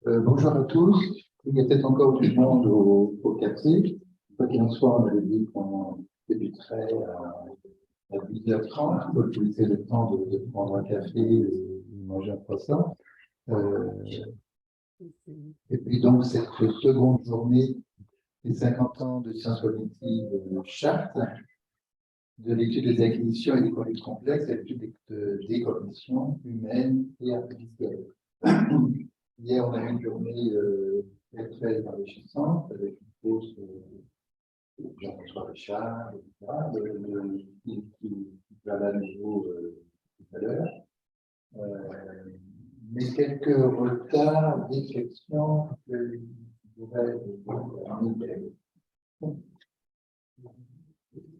Bonjour à tous. Il y a peut-être encore du monde au café. Quoi qu'il en soit, on avait dit qu'on débuterait à 10h30. Il faut utiliser le temps de prendre un café et de manger un croissant. Et puis donc, cette seconde journée des 50 ans de sciences cognitives Chartres, de l'étude des acquisitions et des conduites complexes, de l'étude des cognitions humaines et artificielles. Hier, on a eu une journée très enrichissante avec une pause de Jean-François Richard, etc., qui va à nouveau tout à l'heure. Mais quelques retards, défections que je voudrais amener.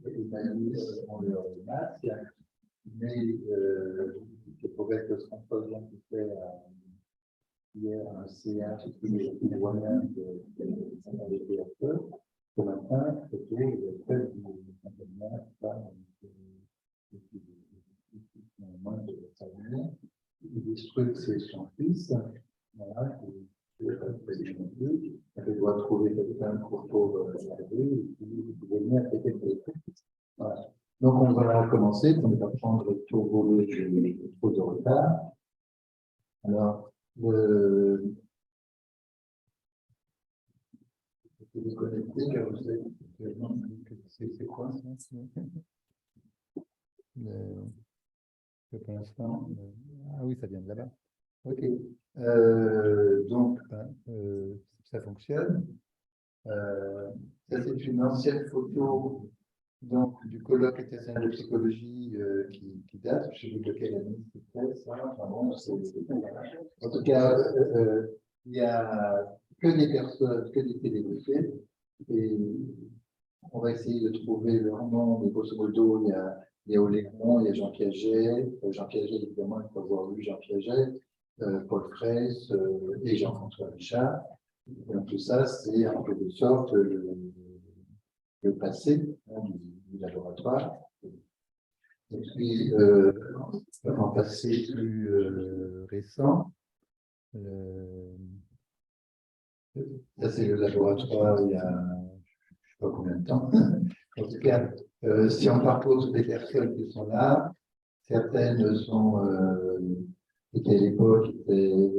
Les analyses ont leur masque, mais je pourrais que François Jean qui fait hier un C1 sur tous les moyens de PFE. Ce matin, c'était le fait moins de famille. Il structure ses son fils. Voilà, elle doit trouver quelqu'un pour la rue et puis venir avec quelqu'un. Voilà. Donc, on va commencer pour ne pas prendre trop de retard. Alors, vous connecter, car vous savez c'est quoi ça? Pour l'instant, ah oui, ça vient de là-bas. Ok. Donc, ça fonctionne. Ça, c'est une ancienne photo donc, du colloque international de psychologie qui date, je ne sais plus de quelle année c'était, ça. Enfin, bon, en tout cas, il n'y a que des personnes, que des télégraphes, et on va essayer de trouver leur nom, mais grosso modo, il y a Oléron, il y a Jean Piaget, évidemment, il faut avoir vu Jean Piaget, Paul Fraisse et Jean-François Richard. Donc, tout ça, c'est en quelque sorte le passé du laboratoire. Et puis, en passé plus récent, ça c'est le laboratoire il y a je ne sais pas combien de temps. En tout cas, si on parcourt toutes les personnes qui sont là, certaines sont qui à l'époque étaient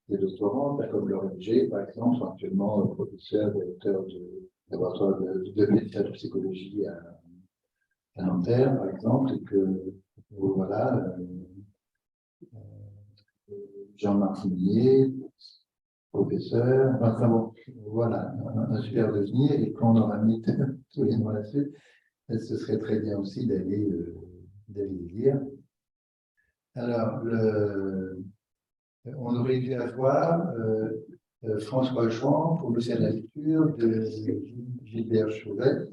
des doctorants, comme Laurent G, par exemple, sont actuellement professeur, directeur du laboratoire de médecine de psychologie à Nanterre, par exemple, et que voilà, Jean Martinier, professeur, enfin bon, voilà, un super devenir, et quand on aura mis tous les noms là-dessus, ce serait très bien aussi d'aller les lire. Alors, on aurait dû avoir François Jean pour le faire la lecture de Gilbert Chauvet,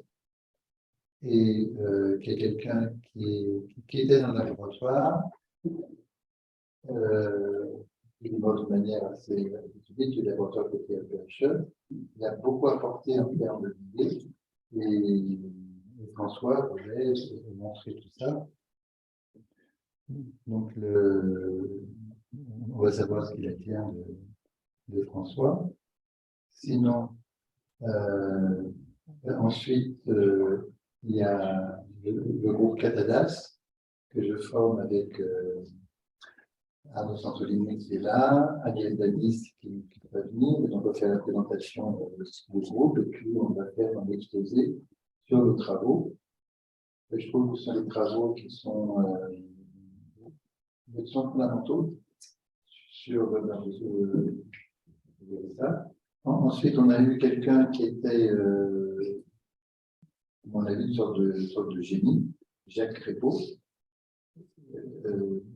et qui est quelqu'un qui était dans le laboratoire, de manière assez étudiée, du laboratoire côté LPHE. Il a beaucoup apporté en termes d'idées, et François voulait montrer tout ça. Donc, on va savoir ce qu'il advient de François. Sinon, ensuite, il y a le groupe Catadas, que je forme avec Arnaud Santolini qui est là, Agnès Danis qui va venir, et on va faire la présentation du groupe, et puis on va faire un exposé sur nos travaux. Et je trouve que ce sont des travaux qui sont fondamentaux sur ça. Ensuite, on a eu quelqu'un qui était, on a vu une sorte de génie, Jacques Crépeau.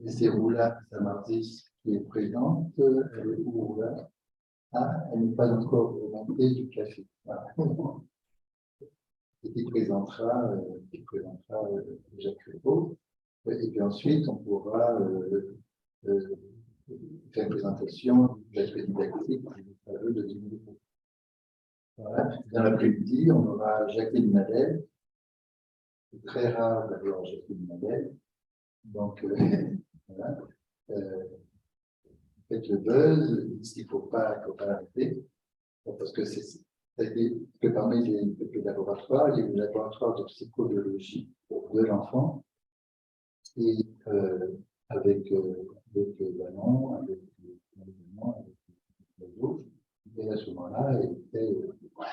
Et c'est Roula Samartis qui est présente. Elle est où, Roula? Ah, elle n'est pas encore remontée du café. Voilà. Et qui présentera Jacques Crépeau. Et puis ensuite, on pourra faire une présentation de l'aspect didactique du tableau de 10 minutes. Voilà. Dans l'après-midi, on aura Jacqueline Madel. C'est très rare d'avoir Jacqueline Madel. Donc, voilà. faites le buzz, ils disent qu'il ne faut pas arrêter, parce que que parmi les laboratoires, il y a le laboratoire de psychobiologie de l'enfant, et avec Ballon, avec les autres. Et à ce moment-là, il était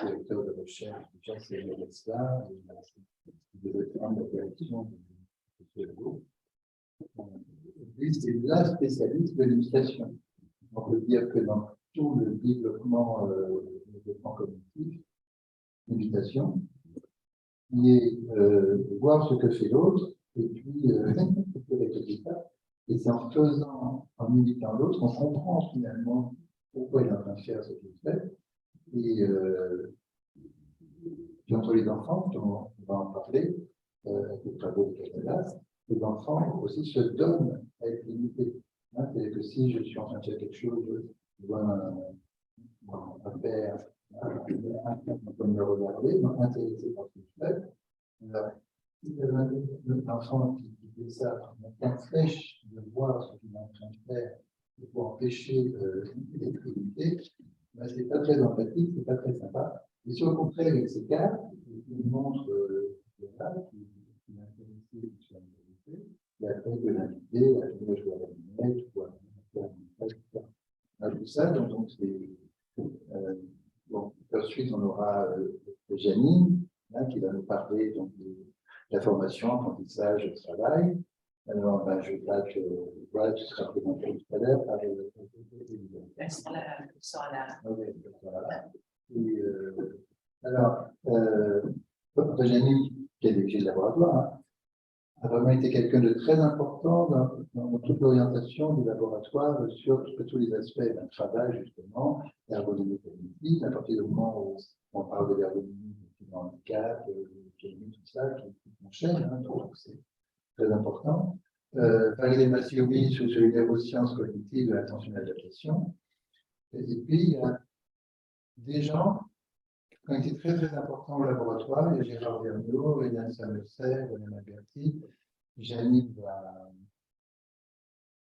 directeur de recherche de Jacques Célestin, il devait prendre la direction de ce groupe. Lui, c'est la spécialiste de l'imitation. On peut dire que dans tout le développement cognitif, l'imitation, il est voir ce que fait l'autre, et puis et c'est en faisant, en imitant l'autre, qu'on comprend finalement pourquoi il est en train de faire ce qu'il fait. Et puis entre les enfants, on va en parler, avec les travaux de Casalas, les enfants aussi se donnent à être limités. C'est-à-dire que si je suis en train de faire quelque chose, je dois un père, comme me regarder, intéressé par ce que je fais. L'enfant qui fait ça, qui empêche de voir ce qu'il est en train de faire, pour empêcher d'être limité, ben, c'est pas très empathique, c'est pas très sympa. Et si au contraire, il s'écarte, il montre qu'il est intéressé sur la vérité, et après il peut l'inviter, à jouer à la lunette, ou à tout ça, donc c'est. Bon, ensuite, on aura Janine, qui va nous parler donc, de la formation, apprentissage, travail. Alors, ben, je vois que voilà, tu seras présenté tout à l'heure par alors, Janine, qui est dirigée de laboratoire, a vraiment été quelqu'un de très important dans toute l'orientation du laboratoire sur tous les aspects d'un travail, justement, l'ergonomie cognitive, à partir du moment où on parle de l'ergonomie du handicap, tout ça, qui enchaîne, donc c'est très important. Valérie Massiovi sur les neurosciences cognitives et l'attention et l'adaptation. Et puis, il y a des gens qui ont été très, très importants au laboratoire. Il y a Gérard Vergniaud, Rénal Samerset, René Maberti. Janine va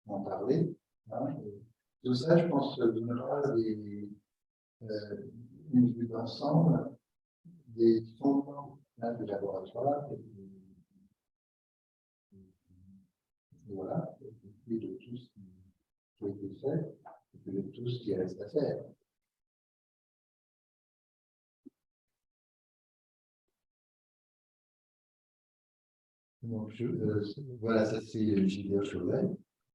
en parler. Tout ça, je pense, donnera une vue d'ensemble des fondements du laboratoire. Et voilà, et puis de tout ce qui a été fait, et puis de tout ce qui reste à faire. Donc, voilà, ça c'est Gilbert Chauvet.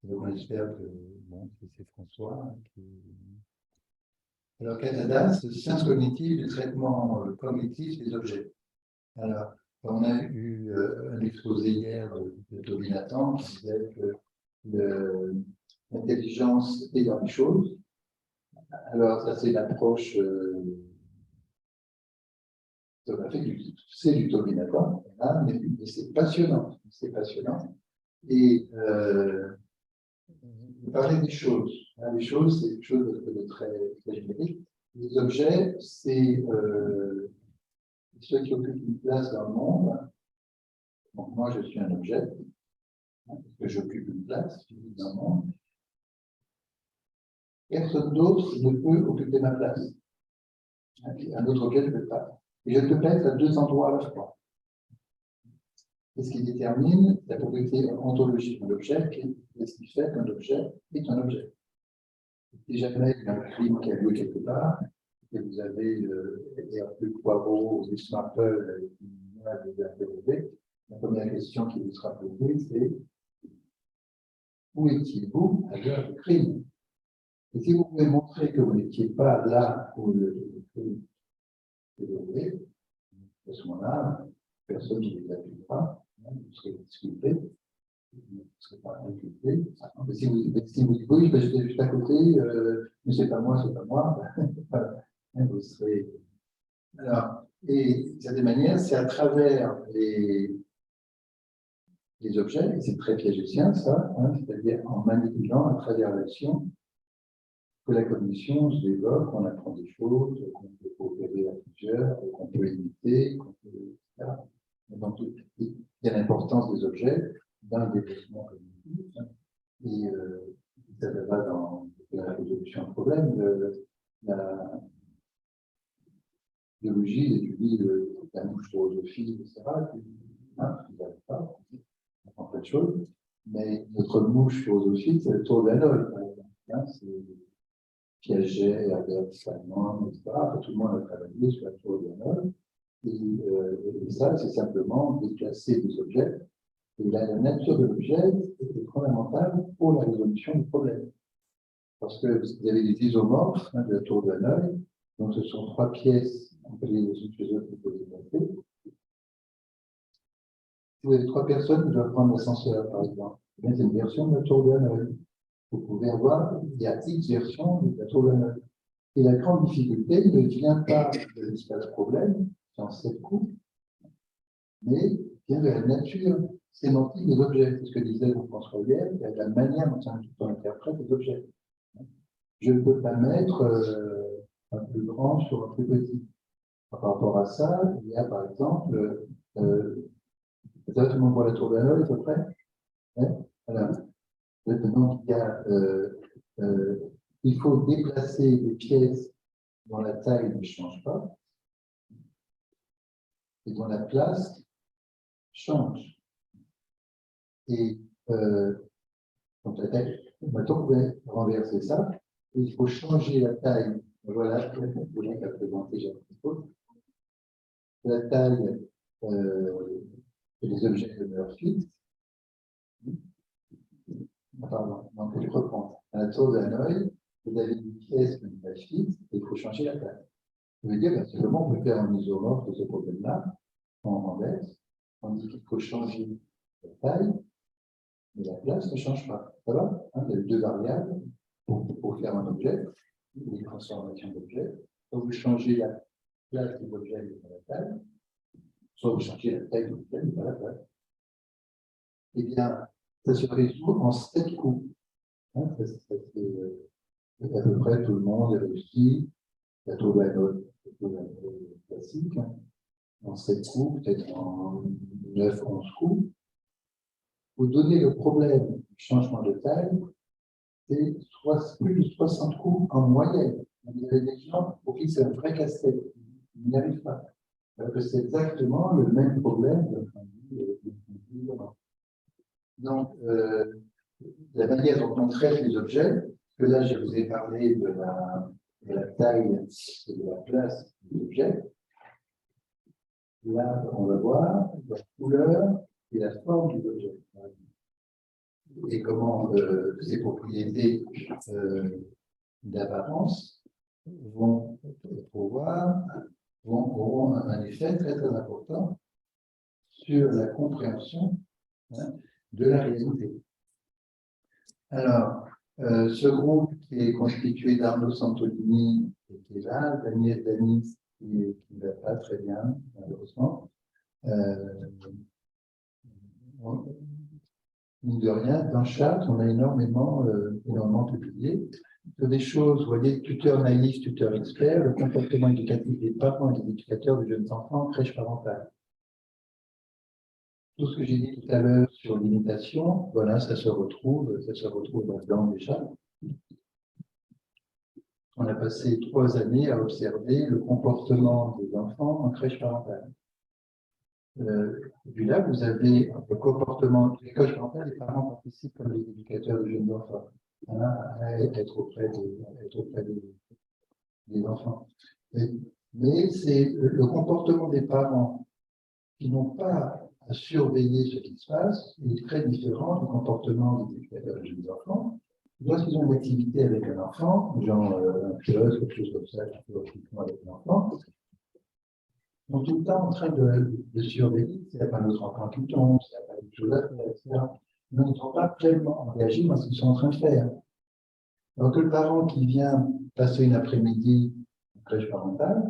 Donc, on espère que bon, c'est François. Alors, Canada, c'est sciences cognitives et traitement cognitif des objets. Alors, on a eu un exposé hier de Toby Nathan qui disait que l'intelligence est dans les choses. Alors, ça, c'est l'approche. C'est du Toby Nathan, mais c'est passionnant. C'est passionnant. Et parler des choses. Les choses, c'est quelque chose de très générique. Les objets, c'est ceux qui occupent une place dans le monde. Donc, moi, je suis un objet, parce que j'occupe une place dans le monde. Personne d'autre ne peut occuper ma place. Un autre objet ne peut pas. Et je peux pas être à deux endroits à la fois. C'est ce qui détermine la propriété ontologique de l'objet, et ce qui fait qu'un objet est un objet. Si jamais il y a un crime qui a lieu quelque part, et vous avez Hercule Poirot, Miss Marple, qui vous interroger, la première question qui vous sera posée, c'est où étiez-vous à l'heure du crime? Et si vous pouvez montrer que vous n'étiez pas là où le crime est déroulé, à ce moment-là, personne ne vous accusera, vous serez disculpé. Vous ne serez pas inculpé. Mais si vous dites oui, j'étais juste à côté, mais c'est pas moi, vous serez. Alors, et de cette manière, c'est à travers les objets, et c'est très piagétien ça, c'est-à-dire en manipulant à travers l'action que la cognition se développe, qu'on apprend des choses, qu'on peut coopérer à plusieurs, qu'on peut imiter, etc. Donc, il y a l'importance des objets dans le développement cognitif, et ça va dans la résolution de problème. La biologie étudie la mouche philosophie, etc. Hein, vous n'avez pas, en plein de choses. Mais notre mouche philosophique, c'est le tour de la note, par exemple. Hein, c'est Piaget, Herbert, Steinman, etc. Tout le monde a travaillé sur la tour de la note. Et ça, c'est simplement déplacer des objets. Et la nature de l'objet est fondamentale pour la résolution du problème. Parce que vous avez des isomorphes de la tour de Hanoï, donc ce sont trois pièces, on peut les unes les autres, on peut les déplacer. Si vous avez trois personnes qui doivent prendre l'ascenseur, par exemple, c'est une version de la tour de Hanoï. Vous pouvez avoir, il y a X versions de la tour de Hanoï. Et la grande difficulté ne vient pas de l'espace problème, dans cette coupe, mais vient de la nature sémantique des objets. C'est ce que disait François hier, il y a la manière dont on interprète les objets. Je ne peux pas mettre un plus grand sur un plus petit. Par rapport à ça, il y a par exemple, peut-être tout le monde voit la tour d'Hanoï à peu près. Ouais, voilà. Maintenant, il faut déplacer des pièces dont la taille ne change pas et dont la place change. Et donc la taille, maintenant, vous pouvez renverser ça. Il faut changer la taille. Voilà, vous voyez qu'à présenter, j'ai la taille des objets demeurent fixes. Pardon, donc je reprends. À la tour d'Hanoï, vous avez une pièce qui est fixe et il faut changer la taille. Ça veut dire simplement on peut faire un isomorphe de ce problème-là, on renverse, on dit qu'il faut changer la taille, mais la place ne change pas. Ça va, hein, il y a deux variables pour faire un objet, une transformation d'objet. Soit vous changez la place de l'objet et pas la taille, soit vous changez la taille de l'objet et pas la place. Eh bien, ça se résout en 7 coups. Hein, ça à peu près tout le monde a réussi. La tour d'Hanoï classique, hein, en 7 coups, peut-être en 9, 11 coups. Vous donnez le problème du changement de taille, c'est plus de 60 coups en moyenne. Il y a des gens pour qui c'est un vrai casse-tête. Ils n'y arrivent pas. Alors que c'est exactement le même problème de donc, la manière dont on traite les objets, que là, je vous ai parlé de la taille et de la place des objets. Là, on va voir la couleur et la forme de l'objet. Et comment ces propriétés d'apparence vont auront un effet très très important sur la compréhension, hein, de la réalité. Alors, ce groupe qui est constitué d'Arnaud Santolini, qui est là, Daniel Danis, qui ne va pas très bien, malheureusement. Mine de rien, dans Chartres, on a énormément publié. Sur des choses, vous voyez, tuteur naïf, tuteur expert, le comportement éducatif des parents et des éducateurs de jeunes enfants, crèche parentale. Tout ce que j'ai dit tout à l'heure sur l'imitation, voilà, ça se retrouve là-dedans déjà. On a passé 3 années à observer le comportement des enfants en crèche parentale. Et puis là, vous avez le comportement des crèches parentales, les parents participent comme les éducateurs de jeunes enfants, hein, à être auprès des enfants. Mais c'est le comportement des parents qui n'ont pas à surveiller ce qui se passe est très différent du comportement des éducateurs de jeunes enfants. Lorsqu'ils ont une activité avec un enfant, genre un kiosque, quelque chose comme ça, avec un enfant, ils sont tout le temps en train de surveiller s'il n'y a pas notre enfant qui tombe, s'il n'y a pas quelque chose à faire, etc. Mais ils ne sont pas pleinement engagés dans ce qu'ils sont en train de faire. Donc, le parent qui vient passer une après-midi en crèche parentale,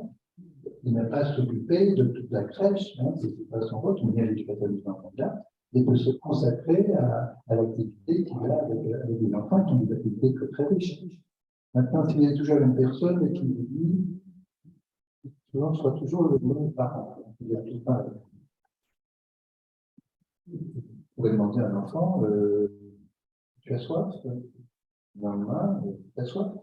il n'a pas à s'occuper de toute la crèche, hein, c'est pas son rôle, mais il y a l'éducateur des enfants là, et de se consacrer à l'activité qu'il a avec les enfants, qui sont des activités très riches. Maintenant, si vous avez toujours une personne qui vous dit, souvent, soit toujours le même parent. Il y a tout pas. Vous pouvez demander à un enfant, tu as soif? le lendemain, t'as soif,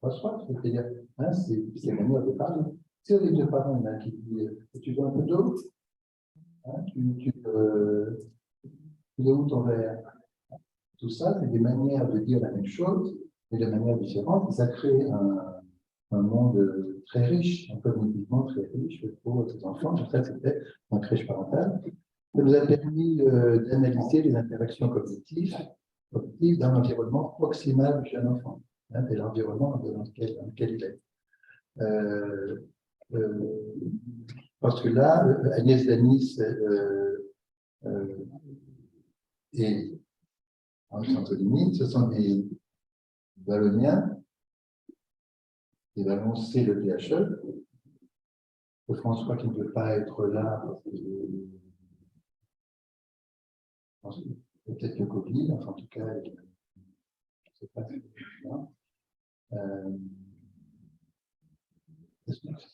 pas soif, c'est-à-dire, hein, c'est la manière de parler. Si avec deux parents, il y en a un qui dit, tu veux un peu d'eau, hein, tu veux où ton verre? Tout ça, c'est des manières de dire la même chose, mais de manière différente, et ça crée un monde très riche, un cognitivement très riche pour les enfants. Tout ça, c'était en crèche parentale. Ça nous a permis d'analyser les interactions cognitives dans l'environnement proximal du jeune enfant, hein, c'est l'environnement dans lequel il est. Euh, parce que là, Agnès Danis et Henri Santolini, ce sont des Walloniens, des Wallons, c'est le PHE. François qui ne peut pas être là parce que peut-être le Covid, enfin en tout cas, je ne sais pas si c'est ça.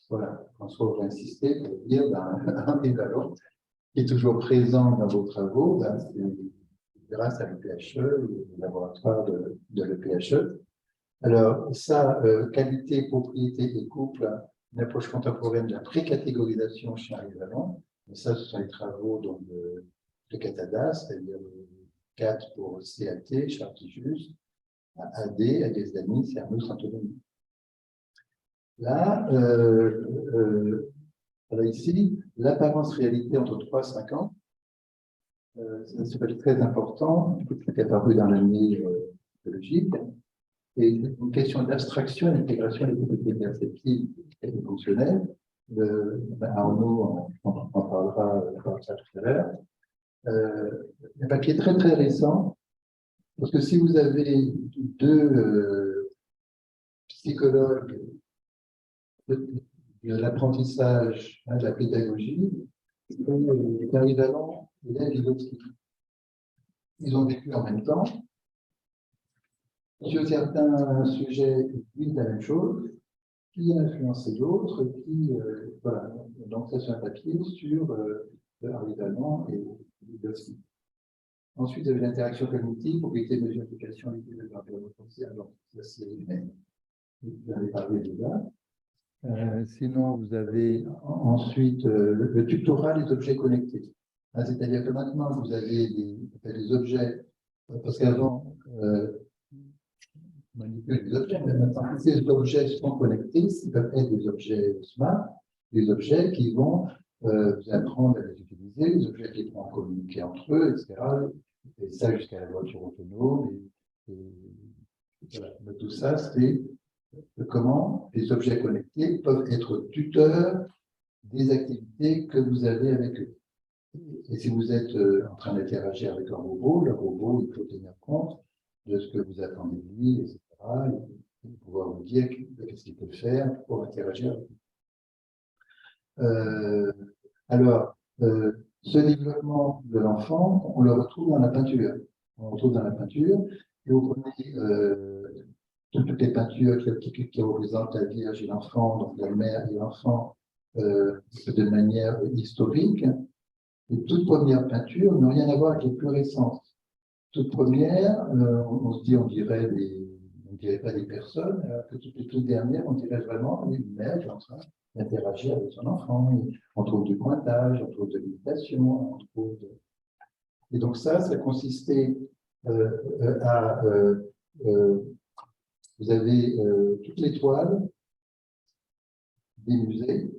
Voilà, François aurait insisté pour dire un des valeurs qui est toujours présent dans vos travaux, ben, c'est grâce à l'EPHE, le laboratoire de l'EPHE. Alors, ça, qualité, propriété et couple, une approche contemporaine de la précatégorisation chez Henri Vallon. Et ça, ce sont les travaux donc, de Catadas, c'est-à-dire 4 pour CAT, Chartijus, AD, Agnès Danis et Arnaud Santolini. Là, alors ici, l'apparence-réalité entre 3 et 5 ans, c'est très important, qui est apparu dans l'année biologique, et une question d'abstraction et d'intégration des capacités perceptives et fonctionnelles. Arnaud en parlera tout à l'heure. Un papier très très récent, parce que si vous avez deux psychologues de l'apprentissage, de la pédagogie, Henri Vallon et Lév Vygotsky. Ils ont vécu en même temps. Sur certains sujets, ils disent la même chose, qui a influencé d'autres, voilà. Donc, ça, c'est un papier sur Henri Vallon et Vygotsky. Ensuite, vous avez l'interaction cognitive, propriété de mesure d'application, l'étude de l'environnement social. Donc, ça, c'est vous en avez parlé déjà. Sinon, vous avez ensuite le tutorat des objets connectés. Hein, c'est-à-dire que maintenant, vous avez des objets, parce qu'avant, on manipule des objets, mais maintenant, ces objets sont connectés, ils peuvent être des objets smart, des objets qui vont vous apprendre à les utiliser, des objets qui vont communiquer entre eux, etc. Et ça jusqu'à la voiture autonome. Voilà. Mais tout ça, c'est comment les objets connectés peuvent être tuteurs des activités que vous avez avec eux. Et si vous êtes en train d'interagir avec un robot, le robot, il faut tenir compte de ce que vous attendez de lui, etc. Il faut pouvoir vous dire qu'est-ce qu'il peut faire pour interagir avec vous. Alors, ce développement de l'enfant, on le retrouve dans la peinture. On le retrouve dans la peinture, et vous prenez toutes les peintures qui représentent la Vierge et l'enfant, donc la mère et l'enfant, de manière historique. Les toutes premières peintures n'ont rien à voir avec les plus récentes. Toutes premières, on se dit, on dirait pas des personnes, alors que toutes les toutes dernières, on dirait vraiment une mère qui est en train d'interagir avec son enfant. On trouve du pointage, on trouve de l'imitation, on trouve de... Et donc ça consistait à... vous avez toutes les toiles des musées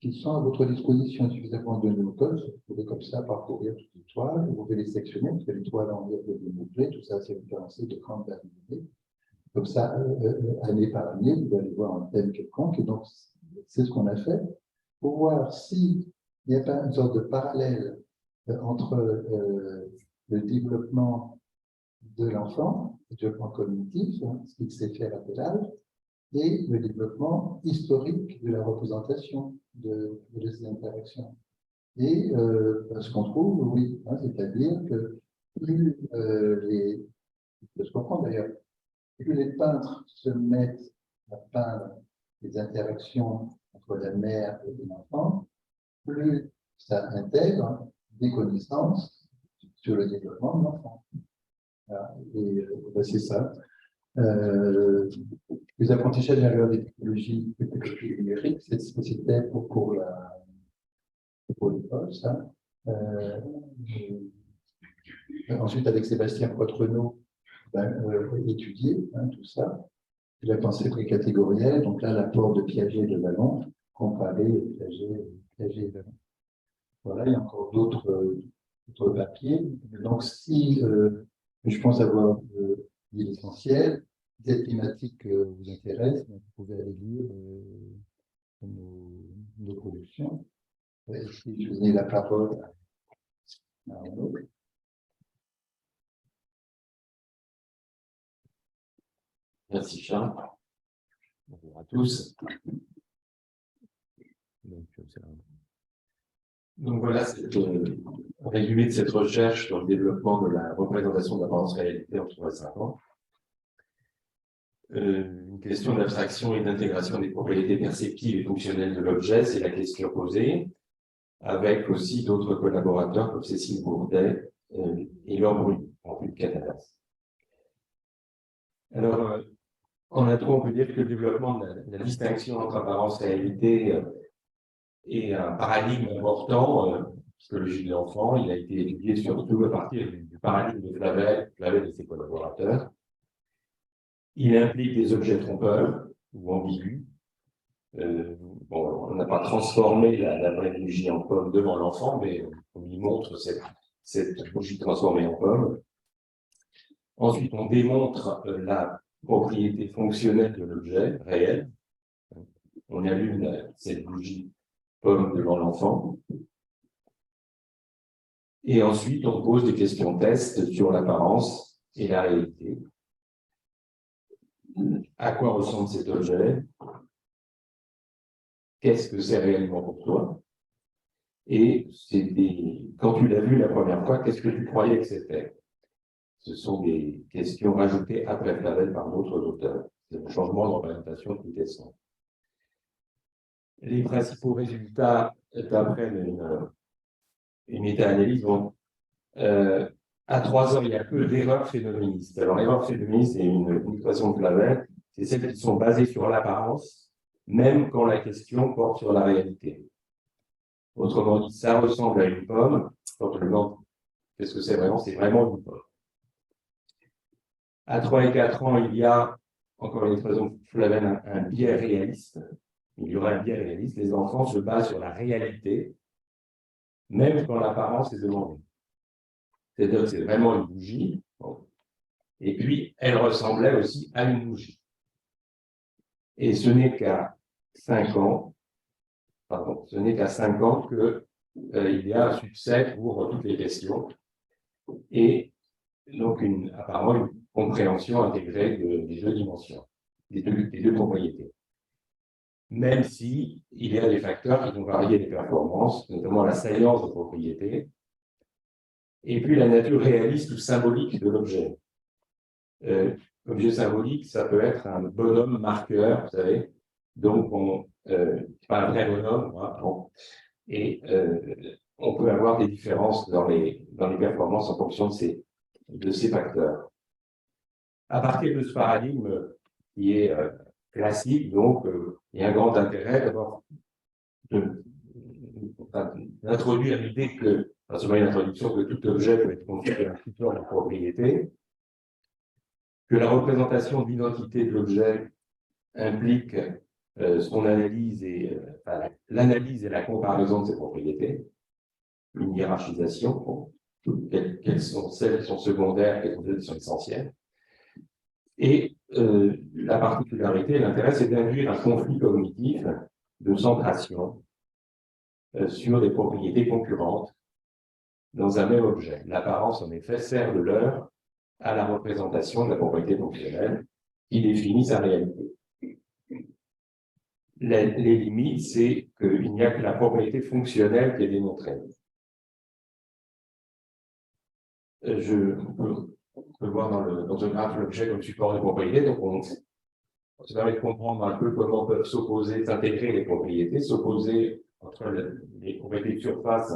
qui sont à votre disposition suffisamment de codes. Vous pouvez comme ça parcourir toutes les toiles, vous pouvez les sectionner, parce que les toiles en lien de mots-clés, tout ça c'est référencé de 30 années. Comme ça, année par année, vous allez voir un thème quelconque, et donc c'est ce qu'on a fait pour voir s'il n'y a pas une sorte de parallèle entre le développement de l'enfant, le développement cognitif, hein, ce qu'il sait faire à tel âge, et le développement historique de la représentation de ces interactions. Et ce qu'on trouve, oui, hein, c'est-à-dire que plus je comprends d'ailleurs, plus les peintres se mettent à peindre les interactions entre la mère et l'enfant, plus ça intègre des connaissances sur le développement de l'enfant. Voilà. Et c'est ça. Les apprentissages à l'heure des technologies numériques, c'était pour l'école, ça. Ensuite, avec Sébastien Poitrenaud, étudier tout ça. La pensée précatégorielle, donc là, l'apport de Piaget et de Vallon, comparé Piaget et Vallon. Voilà, il y a encore d'autres papiers. Donc, si je pense avoir dit l'essentiel, cette thématique vous intéresse, vous pouvez aller lire nos productions. Si je vous donne la parole à Arnaud. Merci Charles. Bonjour à tous. Donc voilà, c'est un résumé de cette recherche sur le développement de la représentation de l'apparence-réalité en 3 et 5 ans. Une question d'abstraction et d'intégration des propriétés perceptives et fonctionnelles de l'objet, c'est la question posée, avec aussi d'autres collaborateurs comme Cécile Bourdet et Laure Brune, en plus de Catadas. Alors, en intro, on peut dire que le développement de la distinction entre apparence et réalité est un paradigme important, psychologie de l'enfant. Il a été étudié surtout à partir du paradigme de Flavel et ses collaborateurs. Il implique des objets trompeurs ou ambigus. On n'a pas transformé la vraie bougie en pomme devant l'enfant, mais on lui montre cette bougie transformée en pomme. Ensuite, on démontre la propriété fonctionnelle de l'objet réel. On allume cette bougie pomme devant l'enfant. Et ensuite, on pose des questions tests sur l'apparence et la réalité. À quoi ressemble cet objet? Qu'est-ce que c'est réellement pour toi? Et quand tu l'as vu la première fois, qu'est-ce que tu croyais que c'était? Ce sont des questions rajoutées après Flavel par d'autres auteurs. C'est un changement de représentation tout récent. Les principaux résultats d'après une méta-analyse, à 3 ans, il y a peu d'erreurs phénoménistes. Alors, l'erreur phénoméniste, c'est une expression de Flavel, c'est celles qui sont basées sur l'apparence, même quand la question porte sur la réalité. Autrement dit, ça ressemble à une pomme. Quand on demande qu'est-ce que c'est vraiment, c'est vraiment une pomme. À 3 et 4 ans, il y a, encore une expression de Flavel, un biais réaliste. Il y aura un biais réaliste. Les enfants se basent sur la réalité, même quand l'apparence est demandée. C'est-à-dire que c'est vraiment une bougie. Et puis, elle ressemblait aussi à une bougie. Et ce n'est qu'à 5 ans, qu'il y a un succès pour toutes les questions. Et donc, apparemment, une compréhension intégrée des 2 dimensions, des deux propriétés. Même si il y a des facteurs qui vont varier les performances, notamment la salience des propriétés, et puis la nature réaliste ou symbolique de l'objet. L'objet symbolique, ça peut être un bonhomme marqueur, vous savez, donc pas un vrai bonhomme, et on peut avoir des différences dans les performances en fonction de ces facteurs. À partir de ce paradigme qui est classique, donc, il y a un grand intérêt d'abord d'introduire l'idée que, pas seulement une introduction, que tout objet peut être considéré un support de propriété, que la représentation de l'identité de l'objet implique son analyse l'analyse et la comparaison de ses propriétés, une hiérarchisation, quelles sont celles qui sont secondaires, quelles sont celles qui sont essentielles. Et la particularité, l'intérêt, c'est d'induire un conflit cognitif de centration sur des propriétés concurrentes dans un même objet. L'apparence, en effet, sert de leurre à la représentation de la propriété fonctionnelle qui définit sa réalité. Les limites, c'est qu'il n'y a que la propriété fonctionnelle qui est démontrée. On peut voir dans un graphe l'objet comme support de propriété, donc ça permet de comprendre un peu comment peuvent s'intégrer les propriétés, s'opposer entre les propriétés de surface,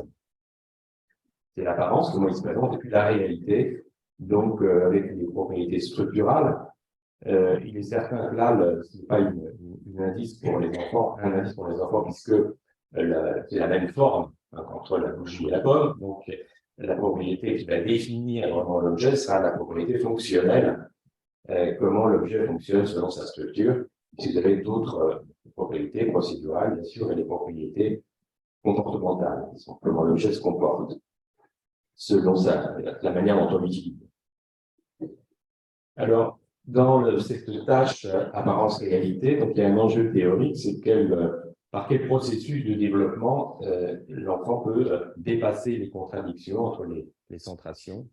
c'est l'apparence, comment ils se présentent, et puis la réalité, donc avec les propriétés structurales, Il est certain que là, ce n'est pas un indice pour les enfants, puisque c'est la même forme entre la bougie et la pomme. Donc, la propriété qui va définir vraiment l'objet sera la propriété fonctionnelle, comment l'objet fonctionne selon sa structure. Si vous avez d'autres propriétés procédurales, bien sûr, et les propriétés comportementales, qui sont comment l'objet se comporte, selon la manière dont on l'utilise. Alors, dans cette tâche apparence-réalité, donc il y a un enjeu théorique, c'est par quel processus de développement l'enfant peut dépasser les contradictions entre les centrations.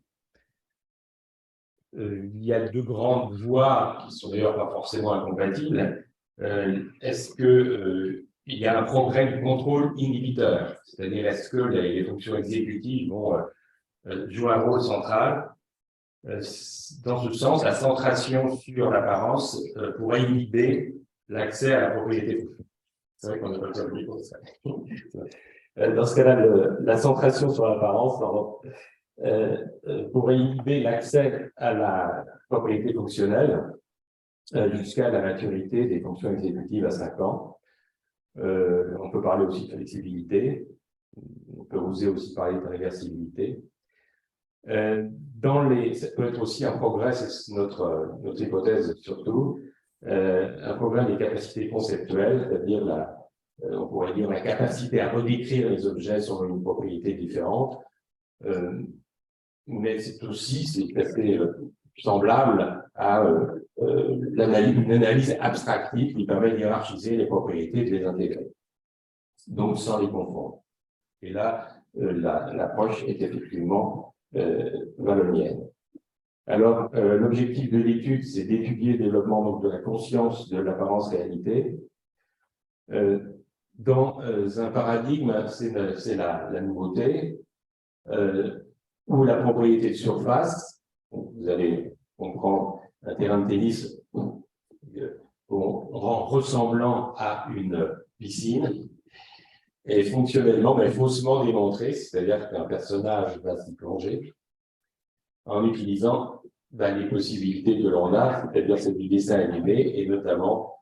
Il y a deux grandes voies qui sont d'ailleurs pas forcément incompatibles. Est-ce que il y a un progrès du contrôle inhibiteur, c'est-à-dire est-ce que les fonctions exécutives vont jouer un rôle central? Dans ce sens, la centration sur l'apparence pourrait inhiber l'accès à la propriété. C'est vrai qu'on appelle ça le niveau, ça. Dans ce cas-là, la centration sur l'apparence pourrait inhiber l'accès à la propriété fonctionnelle jusqu'à la maturité des fonctions exécutives à 5 ans. On peut parler aussi de flexibilité, on peut oser aussi parler de réversibilité. Ça peut être aussi un progrès, c'est notre hypothèse surtout, un progrès des capacités conceptuelles, c'est-à-dire on pourrait dire la capacité à redécrire les objets selon une propriété différente, mais c'est assez semblable à une analyse abstractive qui permet d'hiérarchiser les propriétés et de les intégrer, donc sans les confondre. Et là, l'approche est effectivement valonienne. Alors, l'objectif de l'étude, c'est d'étudier le développement donc, de la conscience de l'apparence-réalité. Dans un paradigme, c'est la nouveauté, où la propriété de surface, vous allez comprendre un terrain de tennis, on rend ressemblant à une piscine, et fonctionnellement, mais faussement démontré, c'est-à-dire qu'un personnage va s'y plonger en utilisant les possibilités que l'on a, c'est-à-dire celle du dessin animé et notamment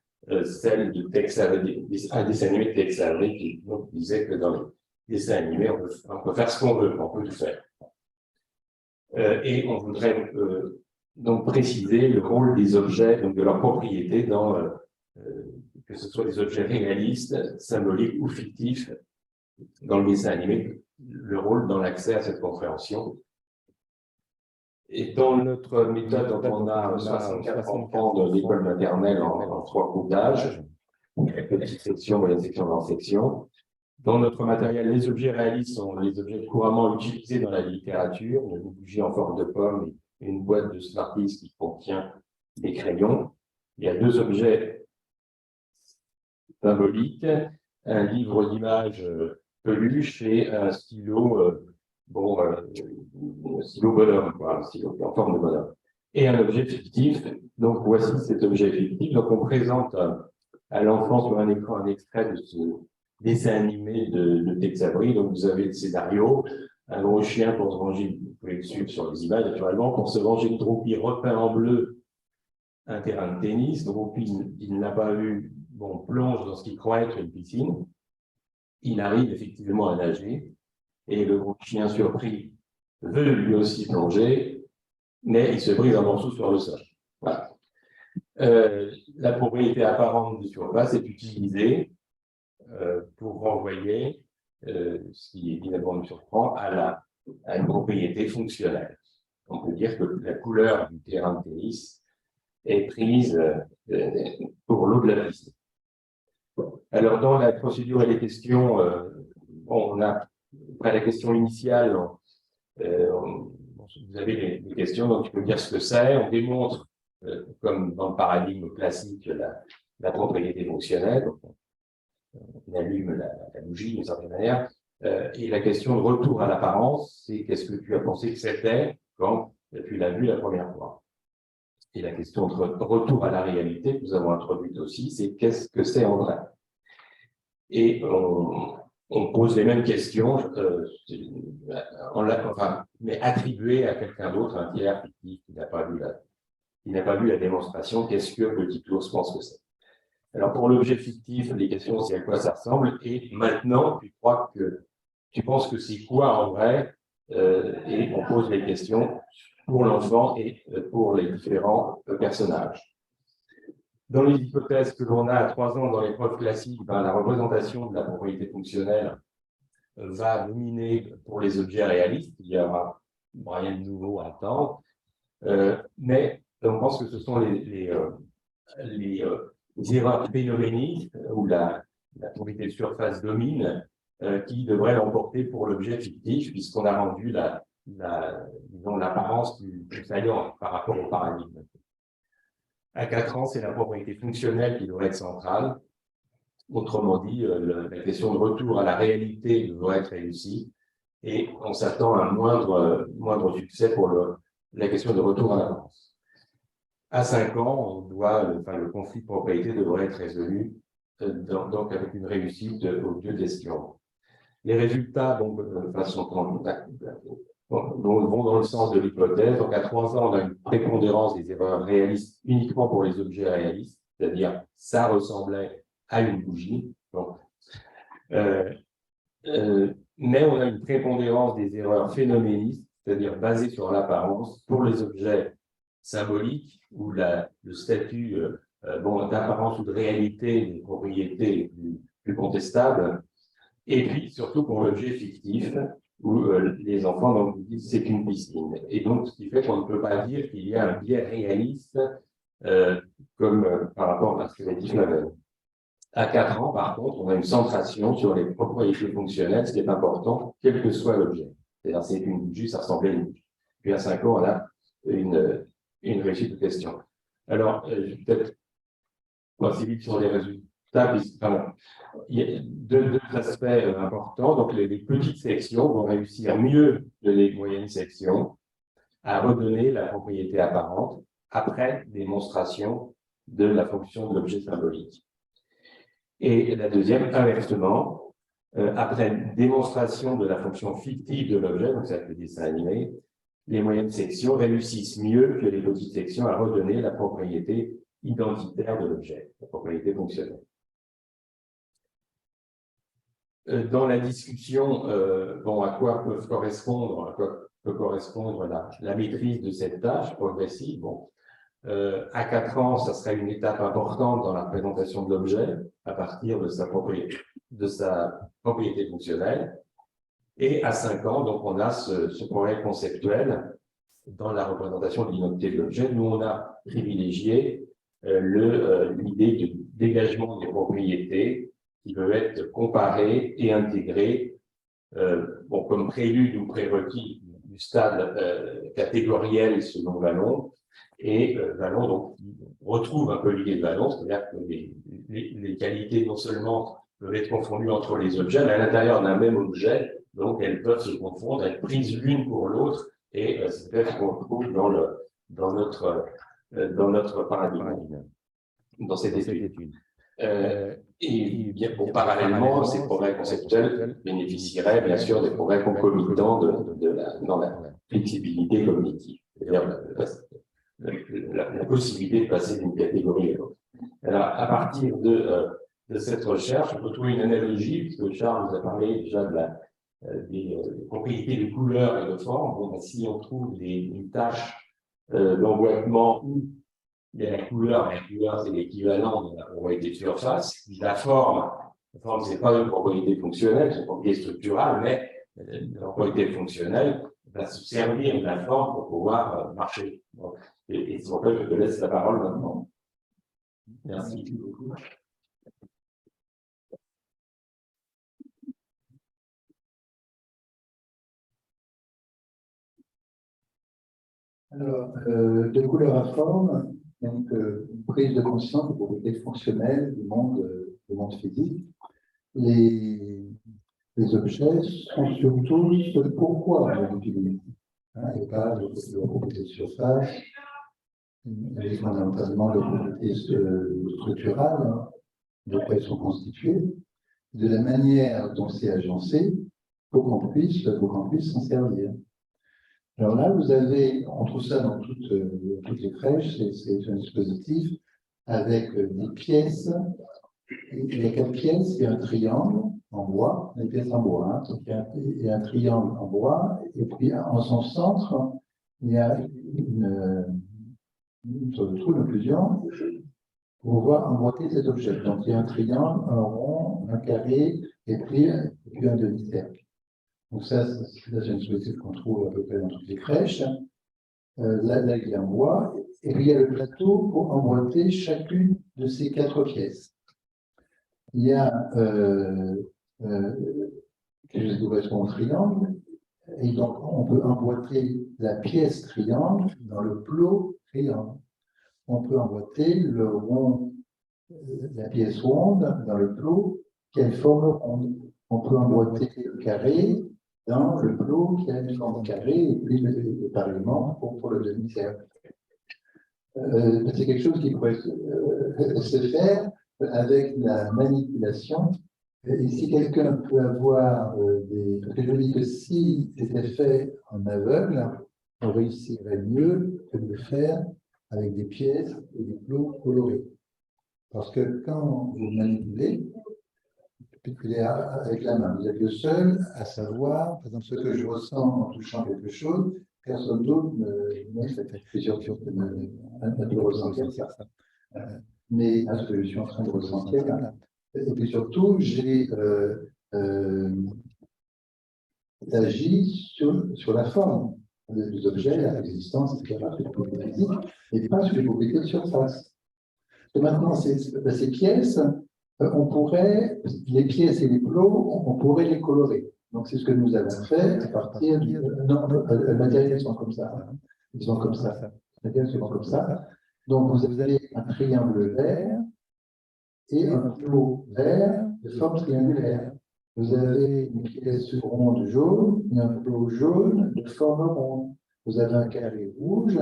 celle du dessin animé de Tex Avery qui disait que dans les dessins animés, on peut faire ce qu'on veut, on peut tout faire. Et on voudrait donc préciser le rôle des objets, donc de leur propriété dans que ce soit des objets réalistes, symboliques ou fictifs, dans le dessin animé, le rôle dans l'accès à cette compréhension. Et dans notre méthode, donc on a 64 enfants de l'école maternelle en 3 groupes d'âge, petite section, moyenne section, grande section. Dans notre matériel, les objets réalistes sont les objets couramment utilisés dans la littérature, une bougie en forme de pomme et une boîte de Smarties qui contient des crayons. Il y a 2 objets symbolique, un livre d'images peluche et un stylo, stylo bonhomme, un stylo en forme de bonhomme. Et un objet fictif. Donc voici cet objet fictif. Donc on présente à l'enfant sur un écran un extrait de ce dessin animé de Tex Avery. Donc vous avez le scénario, un gros chien pour se venger, vous pouvez le suivre sur les images naturellement, pour se venger de Droopy repeint en bleu un terrain de tennis. Droopy, il ne l'a pas vu. Bon, plonge dans ce qu'il croit être une piscine, il arrive effectivement à nager, et le gros chien surpris veut lui aussi plonger, mais il se brise en morceaux sur le sol. Voilà. La propriété apparente de surface est utilisée pour renvoyer, ce qui évidemment nous surprend, à une propriété fonctionnelle. On peut dire que la couleur du terrain de tennis est prise pour l'eau de la piscine. Alors, dans la procédure et les questions, on a, après la question initiale, vous avez les questions, donc tu peux dire ce que c'est. On démontre, comme dans le paradigme classique, la propriété fonctionnelle. Donc, on allume la bougie d'une certaine manière. Et la question de retour à l'apparence, c'est qu'est-ce que tu as pensé que c'était quand tu l'as vu la première fois. Et la question de retour à la réalité que nous avons introduite aussi, c'est qu'est-ce que c'est en vrai. Et on pose les mêmes questions, mais attribuées à quelqu'un d'autre, un tiers qui n'a pas vu qui n'a pas vu la démonstration, qu'est-ce que Petit Ours pense que c'est. Alors, pour l'objet fictif, les questions, c'est à quoi ça ressemble, et maintenant, tu penses que c'est quoi en vrai, et on pose les questions pour l'enfant et pour les différents personnages. Dans les hypothèses que l'on a à 3 ans dans l'épreuve classique, la représentation de la propriété fonctionnelle va dominer pour les objets réalistes. Il y aura rien de nouveau à attendre. Mais on pense que ce sont les erreurs phénoménique où la propriété de surface domine qui devrait l'emporter pour l'objet fictif, puisqu'on a rendu l'apparence plus saillante par rapport au paradigme. À 4 ans, c'est la propriété fonctionnelle qui devrait être centrale. Autrement dit, la question de retour à la réalité devrait être réussie, et on s'attend à un moindre succès pour la question de retour à l'avance. À 5 ans, le conflit de propriété devrait être résolu, donc avec une réussite aux 2 questions. Les résultats vont dans le sens de l'hypothèse. Donc, à 3 ans, on a une prépondérance des erreurs réalistes uniquement pour les objets réalistes, c'est-à-dire ça ressemblait à une bougie. Donc, mais on a une prépondérance des erreurs phénoménistes, c'est-à-dire basées sur l'apparence, pour les objets symboliques, où le statut d'apparence ou de réalité des propriétés plus contestables, et puis surtout pour l'objet fictif, où les enfants donc, disent c'est une piscine. Et donc, ce qui fait qu'on ne peut pas dire qu'il y a un biais réaliste comme par rapport à ce que dit Flavel. À 4 ans, par contre, on a une centration sur les propriétés fonctionnelles, ce qui est important, quel que soit l'objet. C'est-à-dire, c'est une bougie, ça ressemblait à une bougie. Puis à 5 ans, on a une réussite de question. Alors, je vais peut-être passer vite sur les résultats. Il y a deux aspects importants. Donc, les petites sections vont réussir mieux que les moyennes sections à redonner la propriété apparente après démonstration de la fonction de l'objet symbolique. Et la deuxième, inversement, après démonstration de la fonction fictive de l'objet, donc c'est le dessin animé, les moyennes sections réussissent mieux que les petites sections à redonner la propriété identitaire de l'objet, la propriété fonctionnelle. Dans la discussion, à quoi peut correspondre la maîtrise de cette tâche progressive. À 4 ans, ça serait une étape importante dans la présentation de l'objet à partir de sa propriété fonctionnelle. Et à 5 ans, donc, on a ce progrès conceptuel dans la représentation de l'identité de l'objet. Nous, on a privilégié l'idée de dégagement des propriétés qui peuvent être comparées et intégrées comme prélude ou prérequis du stade catégoriel selon Vallon. Et Vallon donc, retrouve un peu l'idée de Vallon, c'est-à-dire que les qualités non seulement peuvent être confondues entre les objets, mais à l'intérieur d'un même objet, donc elles peuvent se confondre, être prises l'une pour l'autre, et c'est peut-être ce qu'on retrouve dans notre paradigme, dans cette étude. Et bien, parallèlement, ces progrès conceptuels bénéficieraient bien sûr des progrès concomitants dans la flexibilité cognitive, c'est-à-dire la possibilité de passer d'une catégorie à l'autre. Alors, à partir de cette recherche, on peut trouver une analogie, puisque Charles nous a parlé déjà des propriétés de couleur et de forme. Si on trouve une tâche d'emboîtement où il y a la couleur c'est l'équivalent de la propriété de surface. La forme, c'est pas une propriété fonctionnelle, c'est une propriété structurale, mais la propriété fonctionnelle va se servir de la forme pour pouvoir marcher. Et c'est pour ça que je te laisse la parole maintenant. Merci beaucoup. Alors, de couleur à forme, donc prise de conscience des propriétés fonctionnelles du monde physique. Les objets sont surtout ce pourquoi on les utilise. Et pas de propriété de surface, et fondamentalement de propriétés structurales, de quoi elles sont constituées, de la manière dont c'est agencé pour qu'on puisse s'en servir. Alors là, vous avez, on trouve ça dans toutes les crèches, c'est un dispositif avec des pièces. Il y a 4 pièces, il y a un triangle en bois, des pièces en bois, hein, donc il y a un triangle en bois, et puis en son centre, il y a une sorte de trou d'occlusion pour pouvoir emboîter cet objet. Donc il y a un triangle, un rond, un carré, et puis un demi-cercle. Donc ça, c'est un dispositif qu'on trouve à peu près dans toutes les crèches. Là, il est en bois, et puis il y a le plateau pour emboîter chacune de ces 4 pièces. Il y a quelque chose qui correspond au triangle, et donc on peut emboîter la pièce triangle dans le plot triangle. On peut emboîter le rond, la pièce ronde dans le plot qui a une forme ronde. On peut emboîter le carré dans le plot qui a une forme carrée, et puis pareillement pour le demi-cercle. C'est quelque chose qui pourrait se faire avec la manipulation. Et si quelqu'un peut avoir des... Parce que je dis que si c'était fait en aveugle, on réussirait mieux que de le faire avec des pièces et des plots colorés. Parce que quand vous manipulez, avec la main, vous êtes le seul à savoir, par exemple, ce que je ressens en touchant quelque chose, personne d'autre ne fait. C'est sûr que un peut ressentir ça. Mais ce que je suis en train de ressentir là. Et puis surtout, j'ai agi sur la forme des objets, la résistance, etc., sur les propriétés physiques, et pas sur les propriétés de surface. Et maintenant, ces pièces, on pourrait, les pièces et les plots, on pourrait les colorer. Donc, c'est ce que nous avons fait à partir du. Non, les matériels sont comme ça. Ils sont comme ça. Les matériels sont comme ça. Donc, vous avez un triangle vert et un plot vert de forme triangulaire. Vous avez une pièce ronde jaune et un plot jaune de forme ronde. Vous avez un carré rouge,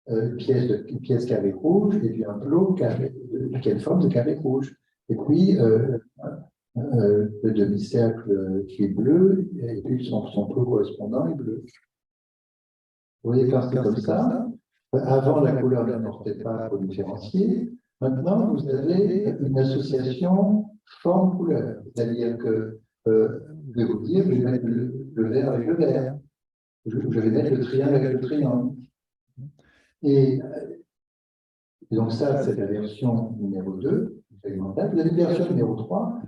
une pièce carré rouge, et puis un plot carré, qui a une forme de carré rouge. Et puis le demi-cercle qui est bleu, et puis son plot correspondant est bleu. Vous voyez, quand c'est comme ça, avant la couleur n'importait pas pour différencier. Maintenant, vous avez une association forme-couleur. C'est-à-dire que vous pouvez vous dire, je vais mettre le vert avec le vert. Je vais mettre le triangle avec le triangle. Et donc ça, c'est la version numéro 2, expérimentale. Vous avez la version numéro 3,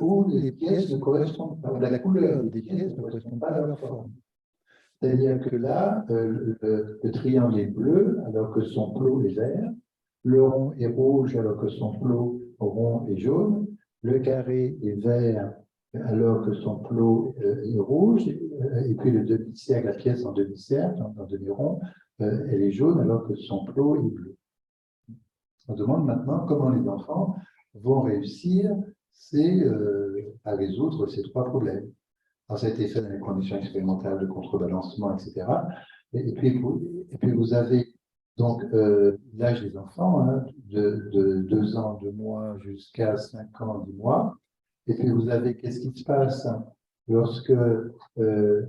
où les pièces ne correspondent pas, la couleur des pièces ne correspond pas à leur forme. C'est-à-dire que là, le triangle est bleu alors que son plot est vert, le rond est rouge alors que son plot rond est jaune, le carré est vert alors que son plot est rouge, et puis le demi-cercle, la pièce en demi-cercle, en demi-rond, elle est jaune alors que son plot est bleu. On demande maintenant comment les enfants vont réussir à résoudre ces 3 problèmes. Alors, ça a été fait dans les conditions expérimentales de contrebalancement, etc. Et puis vous avez donc l'âge des enfants, hein, de 2 ans, 2 mois jusqu'à 5 ans, 10 mois. Et puis vous avez qu'est-ce qui se passe lorsque il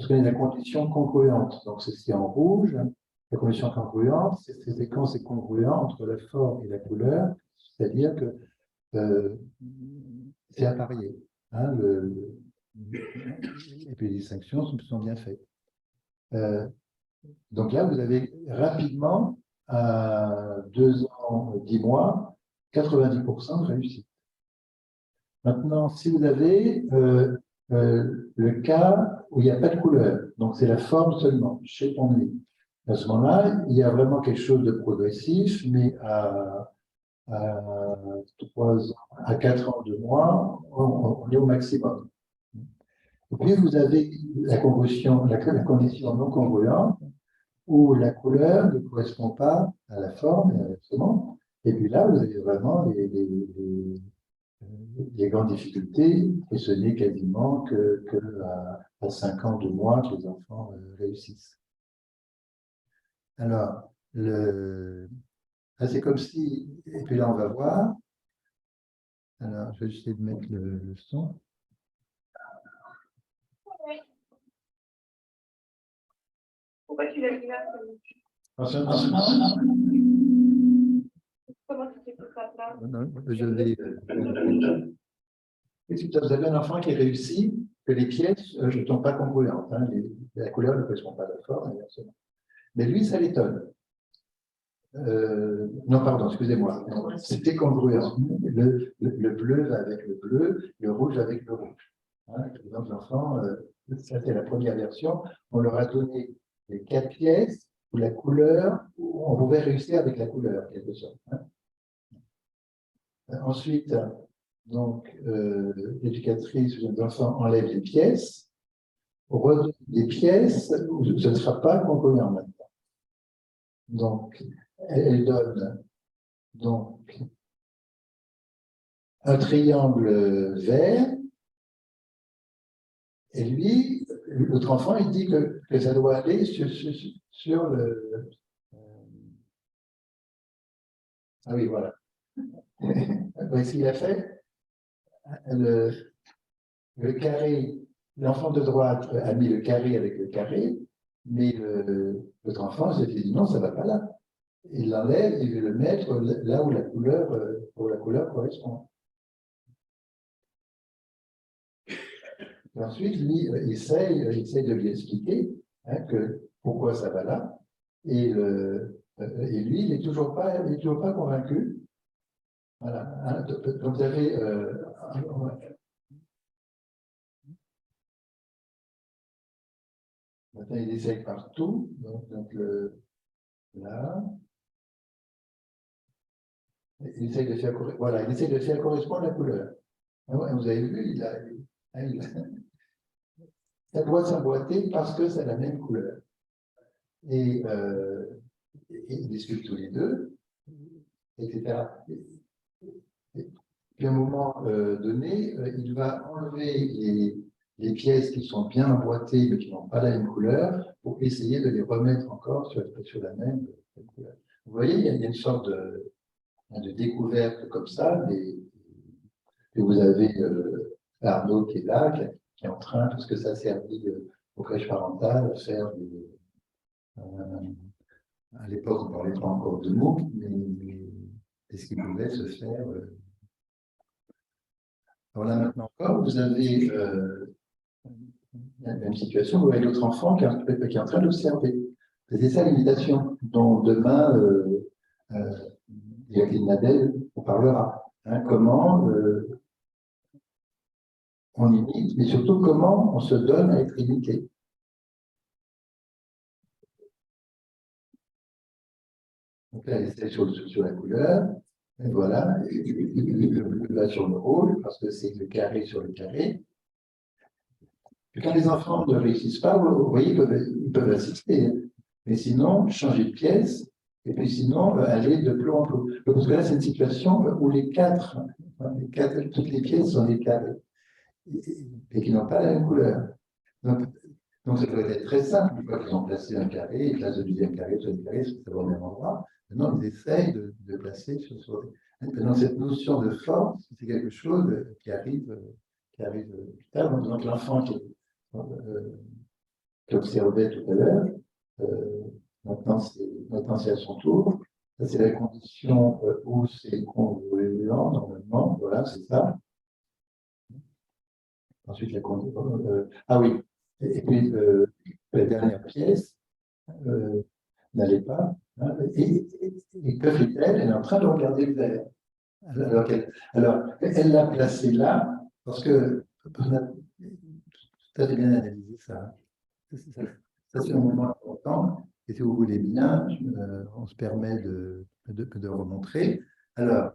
y a la condition congruente. Donc c'est en rouge. La condition congruente, c'est quand c'est congruent entre la forme et la couleur, c'est-à-dire que c'est apparié. Hein, et puis les distinctions sont bien faites. Donc là, vous avez rapidement, à 2 ans, 10 mois, 90% de réussite. Maintenant, si vous avez le cas où il n'y a pas de couleur, donc c'est la forme seulement, chez ton nez, à ce moment-là, il y a vraiment quelque chose de progressif, mais à 3 ans, à 4 ans, 2 mois, on est au maximum. Et puis, vous avez la condition non congruente, où la couleur ne correspond pas à la forme et inversement. Et puis là, vous avez vraiment les grandes difficultés, et ce n'est quasiment que à 5 ans, 2 mois que les enfants réussissent. Alors, là, c'est comme si, et puis là, on va voir. Alors, je vais essayer de mettre le son. Pourquoi tu l'as mis là? Comment tu fais ça là? Non, je vais. Si vous avez un enfant qui réussit, que les pièces ne sont pas congruentes. Hein, la couleur ne correspond pas à la forme, inversement. Mais lui, ça l'étonne. Non, pardon, excusez-moi. C'était congruent. Le bleu va avec le bleu, le rouge avec le rouge. Hein, donc l'enfant, ça c'est la première version. On leur a donné les 4 pièces où la couleur, où on pouvait réussir avec la couleur, quelque sorte. Hein. Ensuite, donc, l'éducatrice ou l'enfant enlève les pièces, redonne des pièces où ce ne sera pas congruent maintenant. Donc, elle donne donc un triangle vert, et lui, l'autre enfant, il dit que ça doit aller sur le. Ah oui, voilà. Voici ce qu'il a fait. Le carré, l'enfant de droite a mis le carré avec le carré, mais l'autre enfant s'est dit non, ça ne va pas là. Il l'enlève, il veut le mettre là où la couleur correspond. Et ensuite, lui, il essaye de lui expliquer hein, pourquoi ça va là. Et lui, il n'est toujours pas convaincu. Voilà. Hein, donc, vous avez. Maintenant, il essaye partout. Donc là. Il essaye de faire correspondre la couleur. Vous avez vu, ça doit s'emboîter parce que c'est la même couleur. Et ils discutent tous les deux, etc. Puis à un moment donné, il va enlever les pièces qui sont bien emboîtées mais qui n'ont pas la même couleur pour essayer de les remettre encore sur la même couleur. Vous voyez, il y a une sorte de découverte comme ça, et vous avez Arnaud qui est là, qui est en train, parce que ça a servi au crèche parentale, à faire à l'époque, on ne parlait pas encore de MOOC, mais ce qui pouvait se faire. Alors là, maintenant encore, vous avez la même situation, vous avez l'autre enfant qui est en train d'observer. C'est ça l'imitation dont demain, Jacqueline Nadel on parlera. Hein, comment on imite, mais surtout comment on se donne à être imité. Donc là, elle essaie sur la couleur, et voilà, le bleu va sur le rouge, parce que c'est le carré sur le carré. Et quand les enfants ne réussissent pas, vous voyez, ils peuvent assister, mais sinon, changer de pièce, et puis sinon, aller de plomb en plomb. Parce que là, c'est une situation où toutes les pièces sont des carrés, et qui n'ont pas la même couleur. Donc, ça doit être très simple. Une fois qu'ils ont placé un carré, ils placent le deuxième carré, le deuxième carré, ça va au même endroit. Maintenant, ils essayent de placer sur. Maintenant, cette notion de force, c'est quelque chose qui arrive plus tard. Donc l'enfant qui observait tout à l'heure, maintenant c'est à son tour. Ça, c'est la condition où c'est congruent, normalement. Voilà, c'est ça. Ensuite, la condition. Ah oui. Et puis, la dernière pièce n'allait pas. Hein, et que fait-elle? Elle est en train de regarder le verre. Alors elle l'a placé là, parce que tu as bien analysé ça. Ça, c'est un moment important. Et si vous voulez bien, on se permet de remontrer. Alors,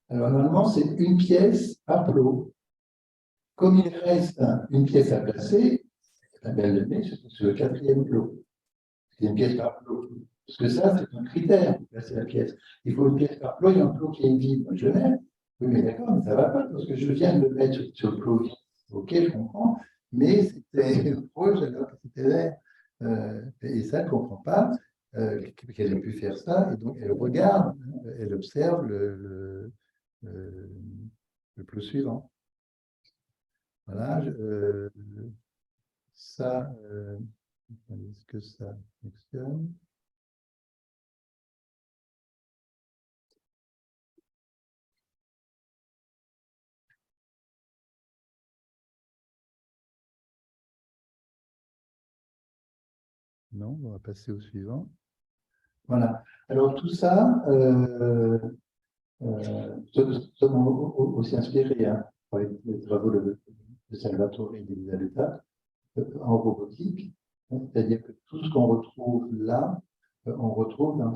normalement, c'est une pièce par plot. Comme il reste une pièce à placer, elle le met sur le 4e plot. C'est une pièce par plot. Parce que ça, c'est un critère pour placer la pièce. Il faut une pièce par plot, il y a un plot qui est vide. Je mets. Oui, mais d'accord, mais ça ne va pas, parce que je viens de le mettre sur le plot vide. Ok, je comprends. Mais c'était rouge alors que c'était vert. Et ça, je ne comprends pas. qu'elle ait pu faire ça, et donc elle regarde, elle observe le plot suivant. Voilà, ça, est-ce que ça fonctionne? Non, on va passer au suivant. Voilà. Alors tout ça, sommes aussi inspirés par les travaux de Salvatore et d'Elisabetta en robotique. C'est-à-dire que tout ce qu'on retrouve là, on retrouve dans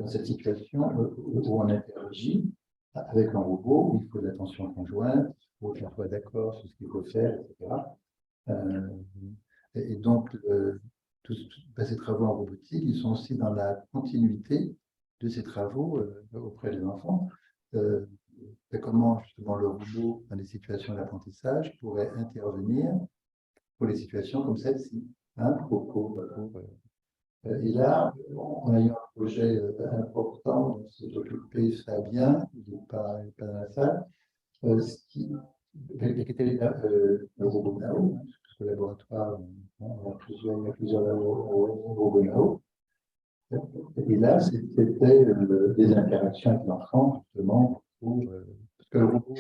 cette situation où on interagit avec un robot, où il faut de l'attention conjointe, où on soit d'accord sur ce qu'il faut faire, etc. Et donc, ces travaux en robotique, ils sont aussi dans la continuité de ces travaux auprès des enfants. Comment justement le robot, dans des situations d'apprentissage, pourrait intervenir pour les situations comme celle-ci. Et là, on a eu un projet important, dont s'est occupé Fabien, il n'est pas dans la salle, qui était le robot Nao, ce laboratoire, il y a plusieurs robots Nao. Et là, c'était des interactions avec l'enfant, justement, parce que le robot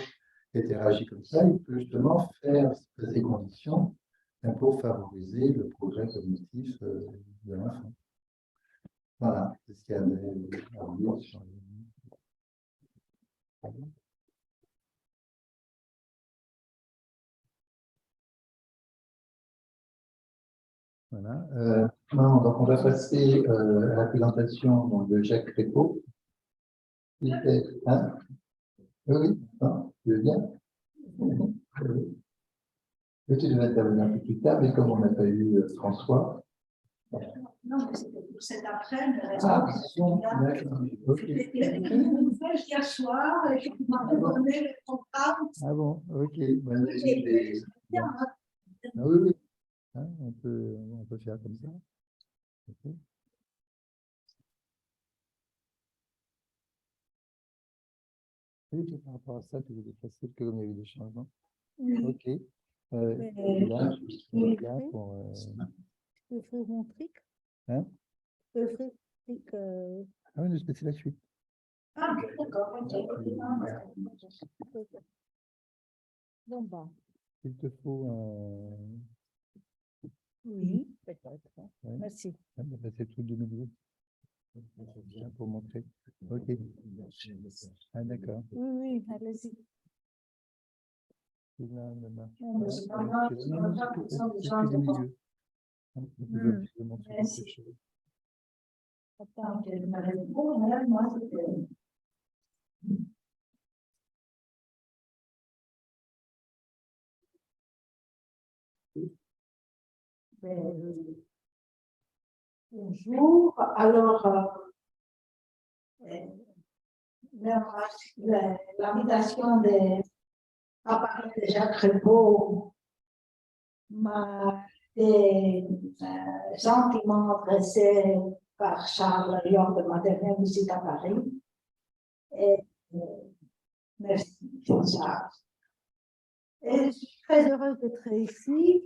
interagit comme ça, il peut justement faire ces conditions pour favoriser le progrès cognitif de l'enfant. Voilà, c'est ce qu'il y avait à dire sur voilà. Donc on va passer à la présentation de Jacques Crépeau. Hein? Oui, non, tu veux bien? Tu devais intervenir un peu plus tard, mais comme on n'a pas eu François. Non, mais c'était pour cet après-midi. Ah, d'accord. C'était une nouvelle hier soir, et qui m'a donné le programme. Ah bon, ok. Ah oui, oui. Hein, on peut faire comme ça. Okay. Oui, par rapport à ça, tu veux facile que comme il y a eu des changements. Oui. Ok. Là, Là, pour, Tu peux faire mon truc? hein? Tu peux faire mon truc Ah oui, c'est la suite. Ah, d'accord, ok. Bon, bah. Il te faut Oui, peut-être. ouais. Merci. Ah, bah, c'est tout 2008. Pour montrer. Ok. Ah, d'accord. Oui, allez-y. C'est là, là-bas. C'est pas grave, c'est comme ça que ça, les gens C'est vont- milieu. Je vais montrer quelque chose. Attends. Ok, je m'avais dit, bon, moi, c'était. Bonjour, alors, l'invitation à parler de Jacques Crépeau m'a été gentiment adressée par Charles lors de ma dernière visite à Paris. Et merci, Charles. Et je suis très heureuse d'être ici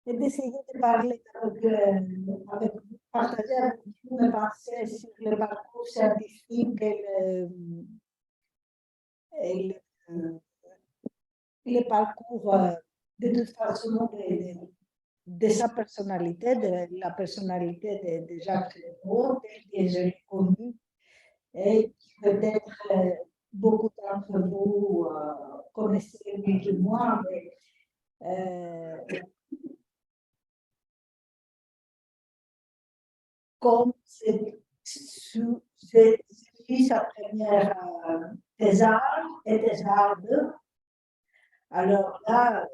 et d'essayer de parler avec vous, partager avec vous mes pensées sur le parcours scientifique et le parcours de toute façon de sa personnalité, de la personnalité de Jacques Crépeau, que je l'ai connu et peut-être beaucoup d'entre vous connaissez mieux que moi, mais comme c'est sa première thésarde, alors là,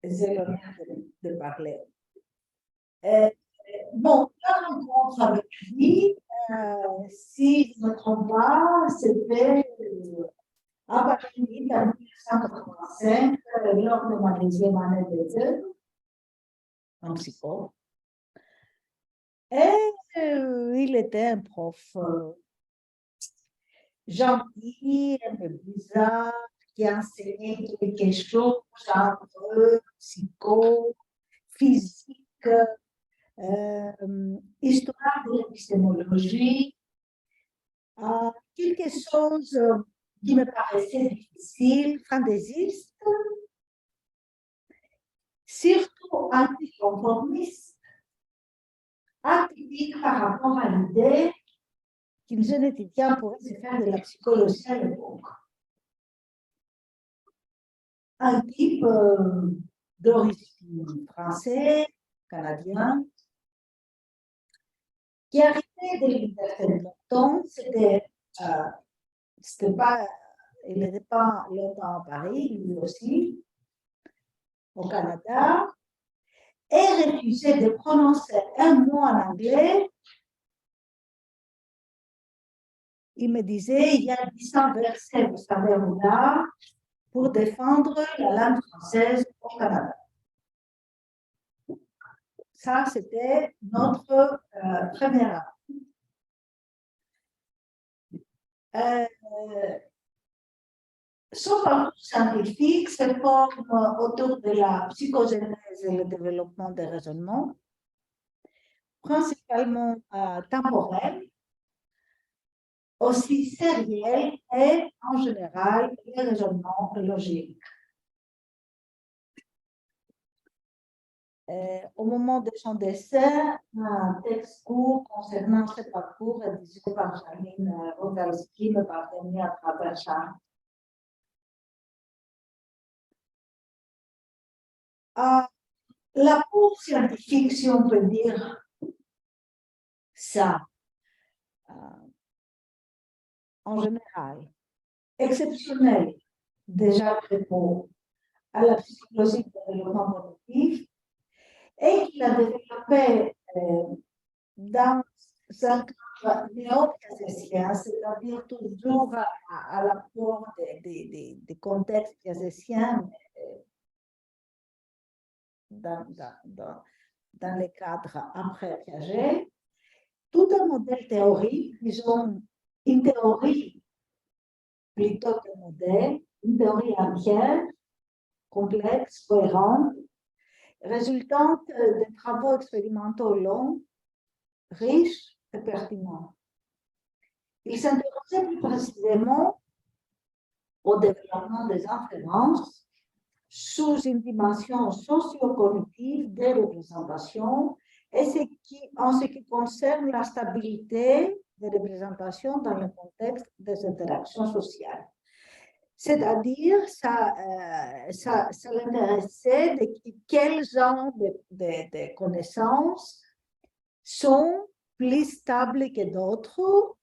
j'ai l'honneur de parler. Bon, la rencontre avec lui, si je ne me trompe pas, c'était à Paris en 1985, lors de ma deuxième année d'études en psycho. Et il était un prof gentil, un peu bizarre, qui enseignait quelque chose entre psycho, physique, histoire de l'épistémologie, quelque chose qui me paraissait difficile, fantaisiste, surtout anticonformiste, atypique par rapport à l'idée qu'un jeune étudiant pourrait se faire de la psychologie à l'époque. Un type d'origine français, canadien, qui arrivait de l'université de Moncton, il n'était pas longtemps à Paris, lui aussi, au Canada, et refusait de prononcer un mot en anglais. Il me disait, il y a 800 versets, vous savez, là, pour défendre la langue française au Canada. Ça, c'était notre première année. Son parcours scientifique se forme autour de la psychogenèse et le développement des raisonnements, principalement temporels, aussi sériels et, en général, les raisonnements logiques. Au moment de son décès, un texte court concernant ce parcours rédigé par Janine Rogalski me parvenait à travers ça. La cour scientifique, si on peut dire ça, en général, exceptionnel, déjà Crépeau, à la psychologie du développement cognitif, et qu'il a développé dans un cadre néo-piagétien, c'est-à-dire toujours à l'apport des contextes piagétiens, dans les cadres après Piaget, tout un modèle théorique, disons une théorie plutôt qu'un modèle, une théorie entière, complexe, cohérente, résultante de travaux expérimentaux longs, riches et pertinents. Il s'intéressait plus précisément au développement des inférences sous une dimension socio-cognitive des représentations et en ce qui concerne la stabilité des représentations dans le contexte des interactions sociales. C'est-à-dire, ça l'intéressait de quel genre de connaissances sont plus stables que d'autres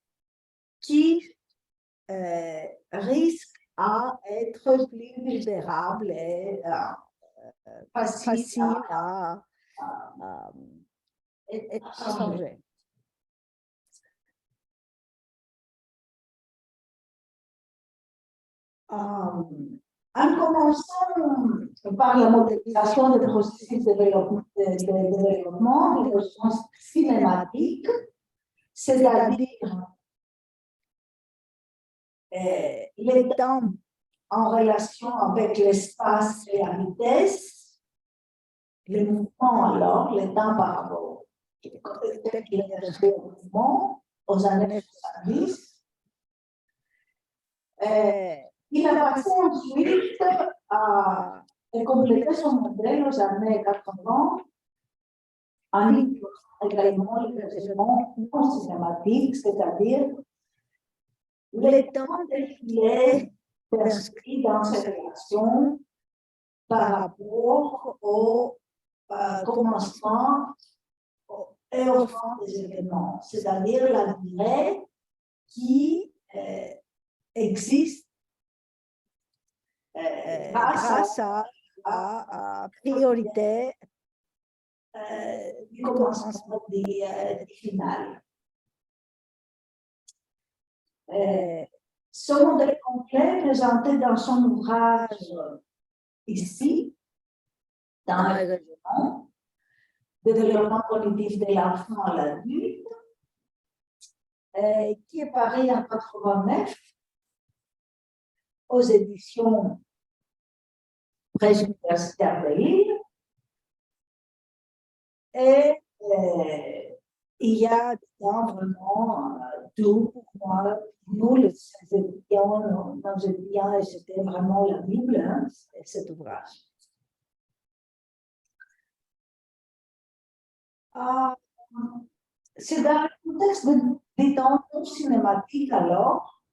qui risquent à être plus vulnérables et faciles à changer. En commençant par la modélisation des processus de développement, des sens cinématiques, c'est-à-dire les temps en relation avec l'espace et la vitesse, les mouvements alors, les temps par rapport au mouvement, aux années 70. Il a passé ensuite à compléter son modèle aux années 80 en incluant également les raisonnements non cinématiques, c'est-à-dire les temps qu'il est inscrit dans ses réactions par rapport au commencement et au fond des événements, c'est-à-dire la durée qui existe grâce à la priorité du commencement du final. Ce modèle complet présenté dans son ouvrage ici, dans le règlement de développement cognitif de l'enfant à l'adulte, qui est paru en 89 aux éditions Presse universitaire de Lille. Et il y a dedans vraiment tout pour moi. Nous, les étudiants, nos étudiants, c'était vraiment la Bible, hein, cet ouvrage. C'est dans le contexte des temps cinématiques alors,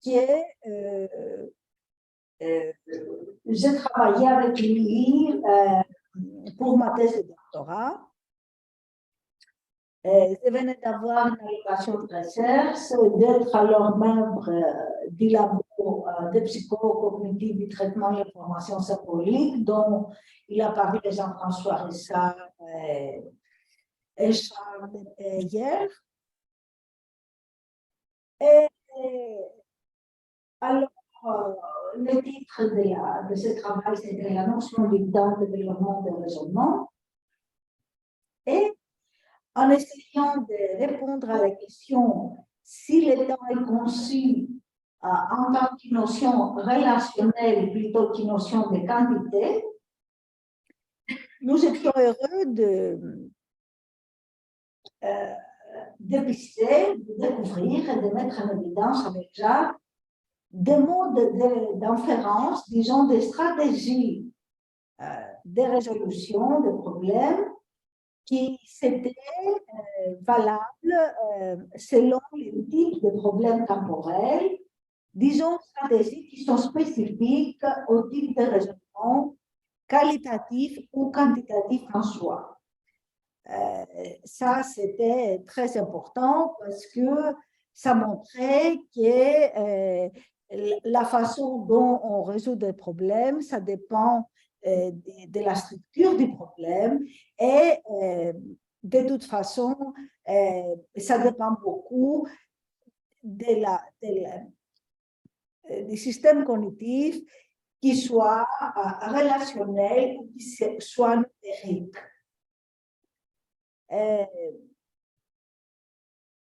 j'ai travaillé avec lui pour ma thèse de doctorat. Je venais d'avoir une allocation de recherche, d'être alors membre du labo de psychocognitive du traitement de l'information symbolique, dont il a parlé de Jean-François Rissard et Charles hier. Et alors, le titre de ce travail, c'était la notion du temps de développement de raisonnement. Et en essayant de répondre à la question si le temps est conçu en tant qu'une notion relationnelle plutôt qu'une notion de quantité, nous étions heureux de dépister, de découvrir et de mettre en évidence avec Jacques des modes d'inférence, disons des stratégies de résolution des problèmes qui étaient valables selon les types de problèmes temporels, disons stratégies qui sont spécifiques au type de raisonnement qualitatif ou quantitatif en soi. Ça, c'était très important parce que ça montrait que la façon dont on résout des problèmes, ça dépend de la structure du problème et de toute façon, ça dépend beaucoup du système cognitif qui soit relationnel ou qui soit numérique.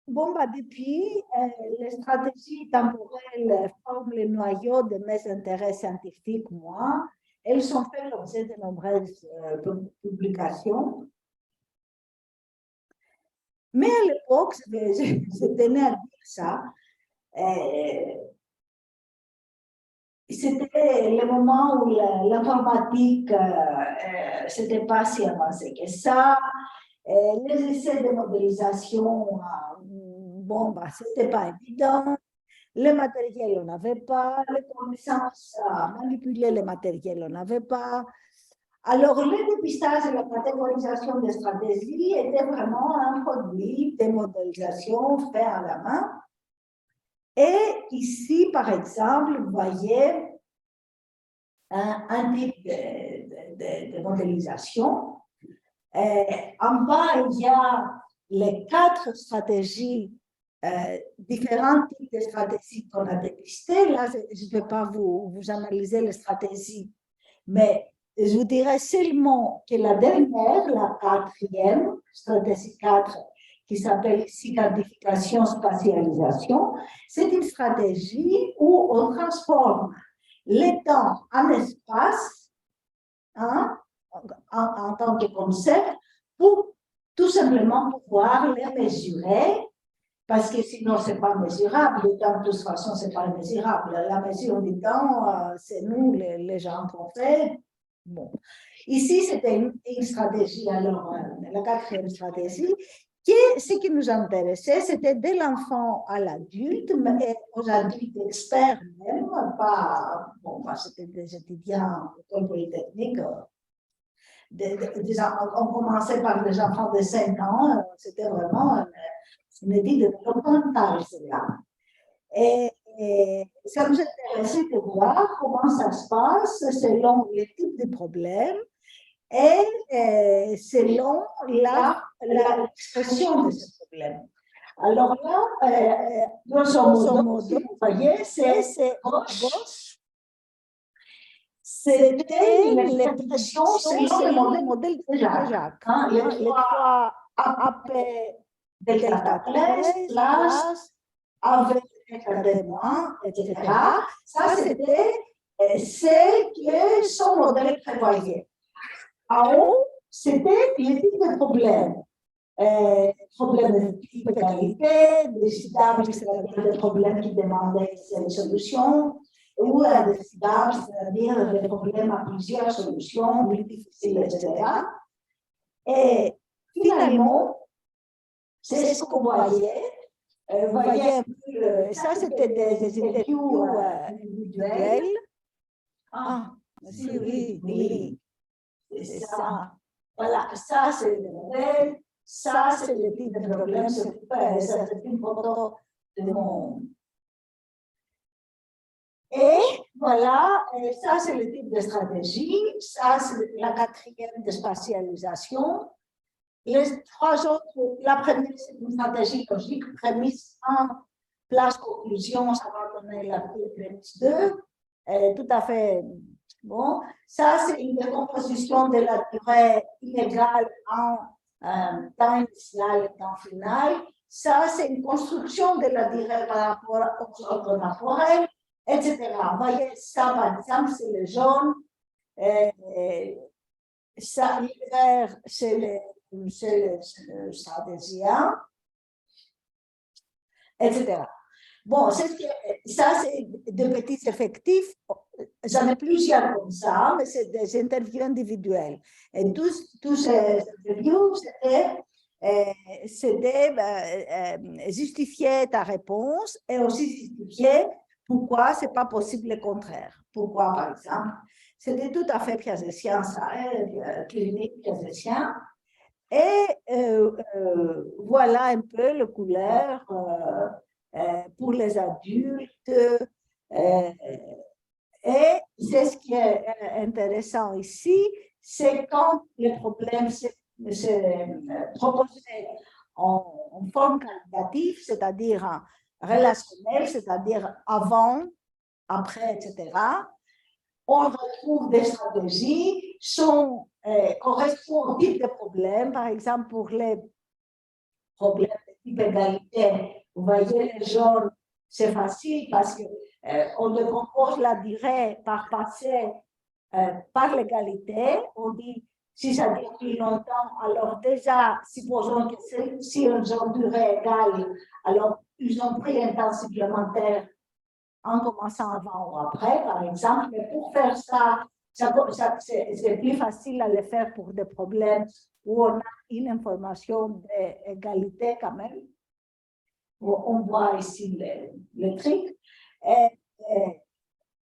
Bon, depuis, les stratégies temporelles forment le noyau de mes intérêts scientifiques, moi. Elles sont faites l'objet de nombreuses publications. Mais à l'époque, je tenais à dire ça. C'était le moment où l'informatique n'était pas si avancée que ça. Les essais de modélisation, bon, bah, ce n'était pas évident. Le matériel, on n'avait pas. Les connaissances à manipuler le matériel, on n'avait pas. Alors, le dépistage et la catégorisation des stratégies étaient vraiment un produit de modélisation fait à la main. Et ici, par exemple, vous voyez un type de modélisation. En bas, il y a les 4 stratégies, différents types de stratégies qu'on a dépistées. Là, je ne vais pas vous analyser les stratégies, mais je vous dirais seulement que la dernière, la 4e, stratégie 4, qui s'appelle identification, spatialisation, c'est une stratégie où on transforme le temps en espace, hein, en tant que concept, pour tout simplement pouvoir les mesurer, parce que sinon, ce n'est pas mesurable. Le temps, de toute façon, ce n'est pas mesurable. La mesure du temps, c'est nous, les gens qu'on fait. Bon. Ici, c'était une stratégie, alors, la 4e stratégie, ce qui nous intéressait, c'était de l'enfant à l'adulte, mais aux adultes experts même, pas, bon, c'était des étudiants de l'école polytechnique. On commençait par des enfants de 5 ans, c'était vraiment une étude développementale, cela. Et ça nous intéressait de voir comment ça se passe selon les types de problèmes et selon l'expression de ce problème. Alors là, grosso modo, vous voyez, c'est gauche. C'était l'expression selon le modèle de Jacques. Les 3 AP delta place, avec témoin, etc. Ça, c'était ce que son modèle prévoyait. En haut, c'était les types de problèmes. Problèmes de type égalité, décidables, c'est-à-dire des problèmes qui demandaient une solution, ou indécidables, c'est-à-dire des problèmes à plusieurs solutions, plus difficiles, etc. Et finalement, c'est ce qu'on voyait. Vous voyez un peu, ça c'était des interviews individuelles. Ah, oui, c'est ça. Voilà, ça c'est le modèle, ça c'est le type de problème, c'est une photo de mon. Et voilà, ça c'est le type de stratégie, ça c'est la quatrième de spatialisation. Les trois autres, la première c'est une stratégie logique, prémisse 1, place conclusion, ça va donner la prémisse 2, tout à fait bon. Ça c'est une décomposition de la durée inégale en temps initial et temps final. Ça c'est une construction de la durée par rapport aux ordres temporels, etc. Vous voyez, ça par exemple c'est le jaune, ça le vert c'est le stratégien, etc. Bon, ça c'est de petits effectifs, j'en ai plusieurs comme ça, mais c'est des interviews individuelles. Et tous ces interviews, c'était justifier ta réponse et aussi justifier pourquoi ce n'est pas possible le contraire. Pourquoi, par exemple, c'était tout à fait piagétien, ça, clinique piagétien. Et voilà un peu les couleurs pour les adultes. Et c'est ce qui est intéressant ici, c'est quand le problème se proposé en forme qualitative, c'est-à-dire relationnelle, c'est-à-dire avant, après, etc. On retrouve des stratégies correspondent au type de problème. Par exemple, pour les problèmes de type égalité, vous voyez les jaunes, c'est facile parce qu'on décompose la durée par passé par l'égalité. On dit si ça dure plus longtemps, alors déjà, supposons que si ils ont durée égale, alors ils ont pris un temps supplémentaire en commençant avant ou après, par exemple. Mais pour faire ça, c'est plus facile à le faire pour des problèmes où on a une information d'égalité quand même. On voit ici le truc.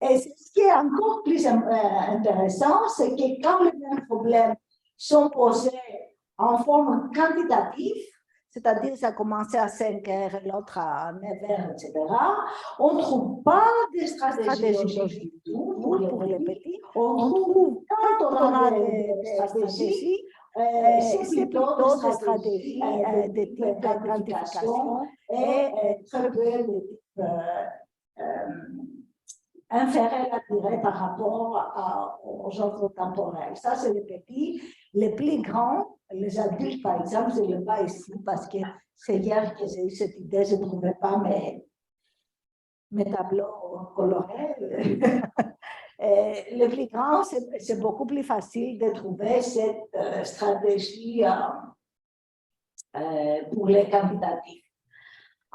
Et ce qui est encore plus intéressant, c'est que quand les mêmes problèmes sont posés en forme quantitative, c'est-à-dire ça a commencé à 5 heures, l'autre à 9 heures, etc., on ne trouve pas de stratégie logique du tout pour les petits. On trouve, quand on a des stratégies, c'est plutôt des stratégies de type quantification et très peu de type inférer la durée par rapport aux ordres temporels. Ça, c'est les petits. Les plus grands, les adultes, par exemple, je ne l'ai pas ici parce que c'est hier que j'ai eu cette idée, je ne trouvais pas mes tableaux colorés. Les plus grands, c'est beaucoup plus facile de trouver cette stratégie pour les quantitatifs.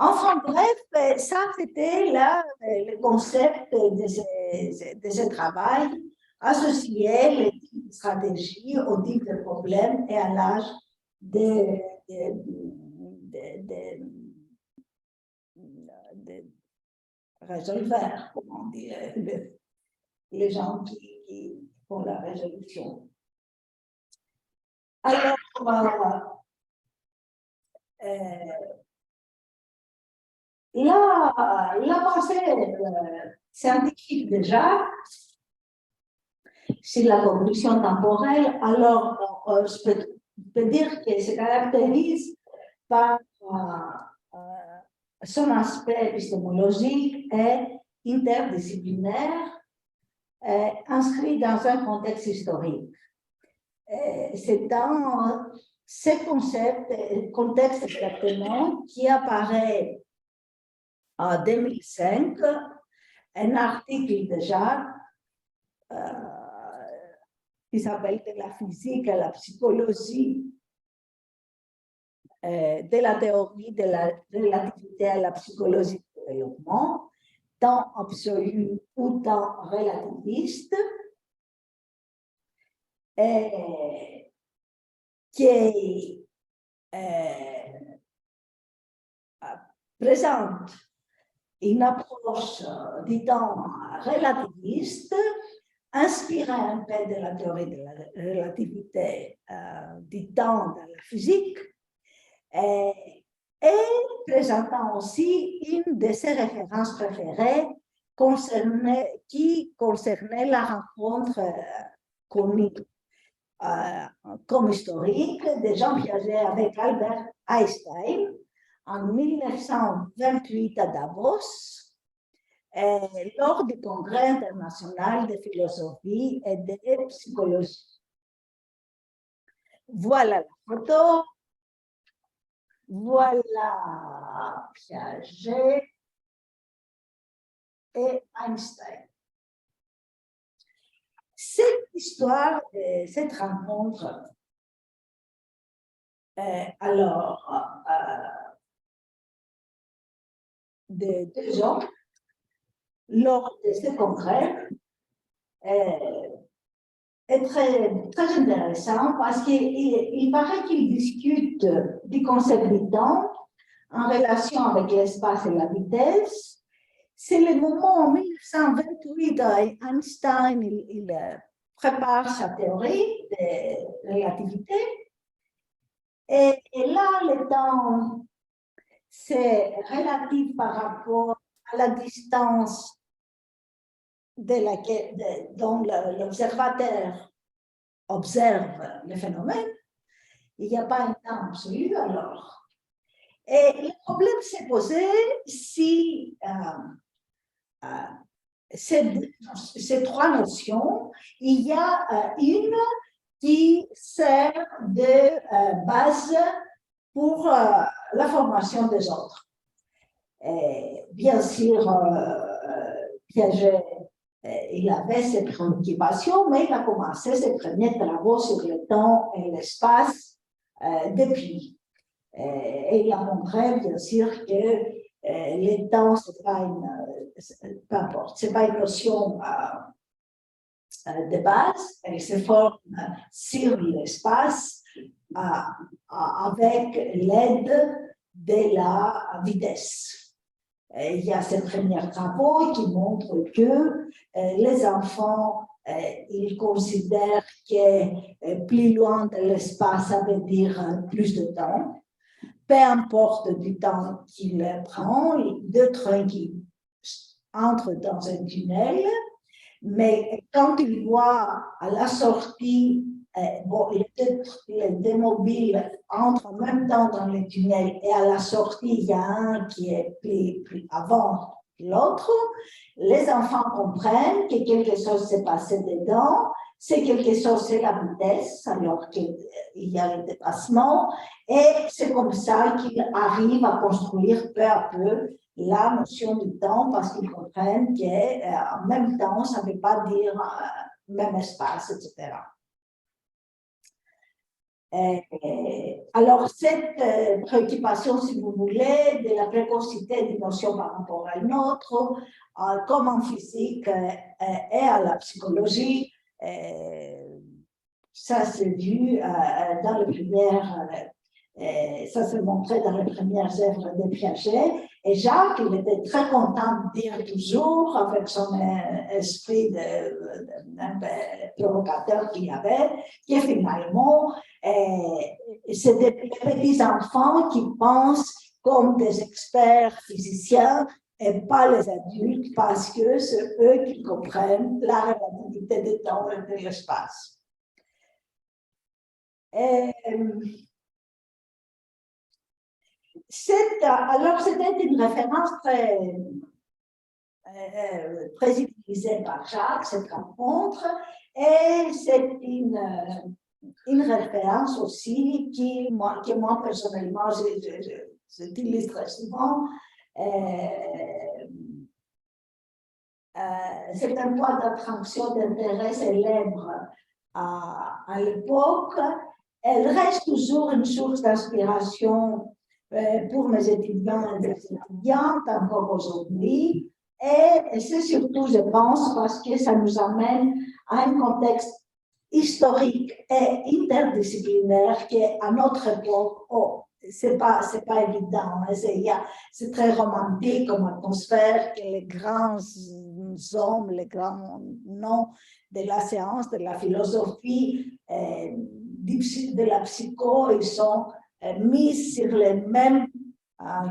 Enfin, bref, ça, c'était là le concept de ce travail, associer les types de stratégies au type de problème et à l'âge de résolveurs, comme on dit, les gens qui font la résolution. Alors, l'avancée scientifique déjà, c'est la conclusion temporelle. Alors, je peux dire que se caractérise par son aspect épistémologique et interdisciplinaire, inscrit dans un contexte historique. ce concept, contexte exactement, qui apparaît en 2005, un article déjà qui s'appelle De la physique à la psychologie, de la théorie de la relativité à la psychologie du développement, tant absolu ou tant relativiste, qui présente une approche du temps relativiste, inspirée un peu de la théorie de la relativité du temps dans la physique, et présentant aussi une de ses références préférées qui concernait la rencontre connue comme historique de Jean Piaget avec Albert Einstein en 1928 à Davos, lors du Congrès international de philosophie et de psychologie. Voilà la photo. Voilà Piaget et Einstein. Cette histoire, cette rencontre, de 2 ans, lors de ce congrès, est très intéressant parce qu'il paraît qu'ils discutent du concept du temps en relation avec l'espace et la vitesse. C'est le moment en 1928 où Einstein il prépare sa théorie de relativité. Et là, le temps, c'est relatif par rapport à la distance dont l'observateur observe le phénomène. Il n'y a pas un temps absolu alors. Et le problème s'est posé si ces 3 notions, il y a une qui sert de base pour la formation des autres. Et bien sûr, Piaget, il avait ses préoccupations, mais il a commencé ses premiers travaux sur le temps et l'espace depuis. Et il a montré, bien sûr, que le temps, c'est pas une notion de base, elle se forme sur l'espace avec l'aide de la vitesse. Il y a ces premiers travaux qui montrent que les enfants, ils considèrent que plus loin de l'espace, ça veut dire plus de temps. Peu importe du temps qu'il prend, 2 trains qui entrent dans un tunnel, mais quand il voit à la sortie, les 2 mobiles entrent en même temps dans le tunnel et à la sortie, il y a un qui est plus avant l'autre, les enfants comprennent que quelque chose s'est passé dedans, c'est quelque chose, c'est la vitesse, alors qu'il y a le dépassement, et c'est comme ça qu'ils arrivent à construire peu à peu la notion du temps, parce qu'ils comprennent qu'en même temps, ça ne veut pas dire même espace, etc. Alors, cette préoccupation, si vous voulez, de la précocité d'une notion par rapport à une autre, comme en physique et à la psychologie, ça s'est vu dans les premières, ça s'est montré dans les premières œuvres de Piaget. Et Jacques, il était très content de dire toujours, avec son esprit provocateur qu'il avait, que finalement, c'est des petits enfants qui pensent comme des experts physiciens et pas les adultes, parce que c'est eux qui comprennent la relativité du temps et de l'espace. Alors, c'était une référence très utilisée par Jacques, cette rencontre, et c'est une une référence aussi que moi personnellement, j'utilise très souvent. C'est un point d'attraction d'intérêt célèbre à l'époque. Elle reste toujours une source d'inspiration pour mes étudiants et mes étudiantes encore aujourd'hui. Et c'est surtout, je pense, parce que ça nous amène à un contexte historique et interdisciplinaire qui, à notre époque, c'est pas évident. C'est très romantique comme atmosphère que les grands hommes, les grands noms de la science, de la philosophie, de la psycho, ils sont mis sur la même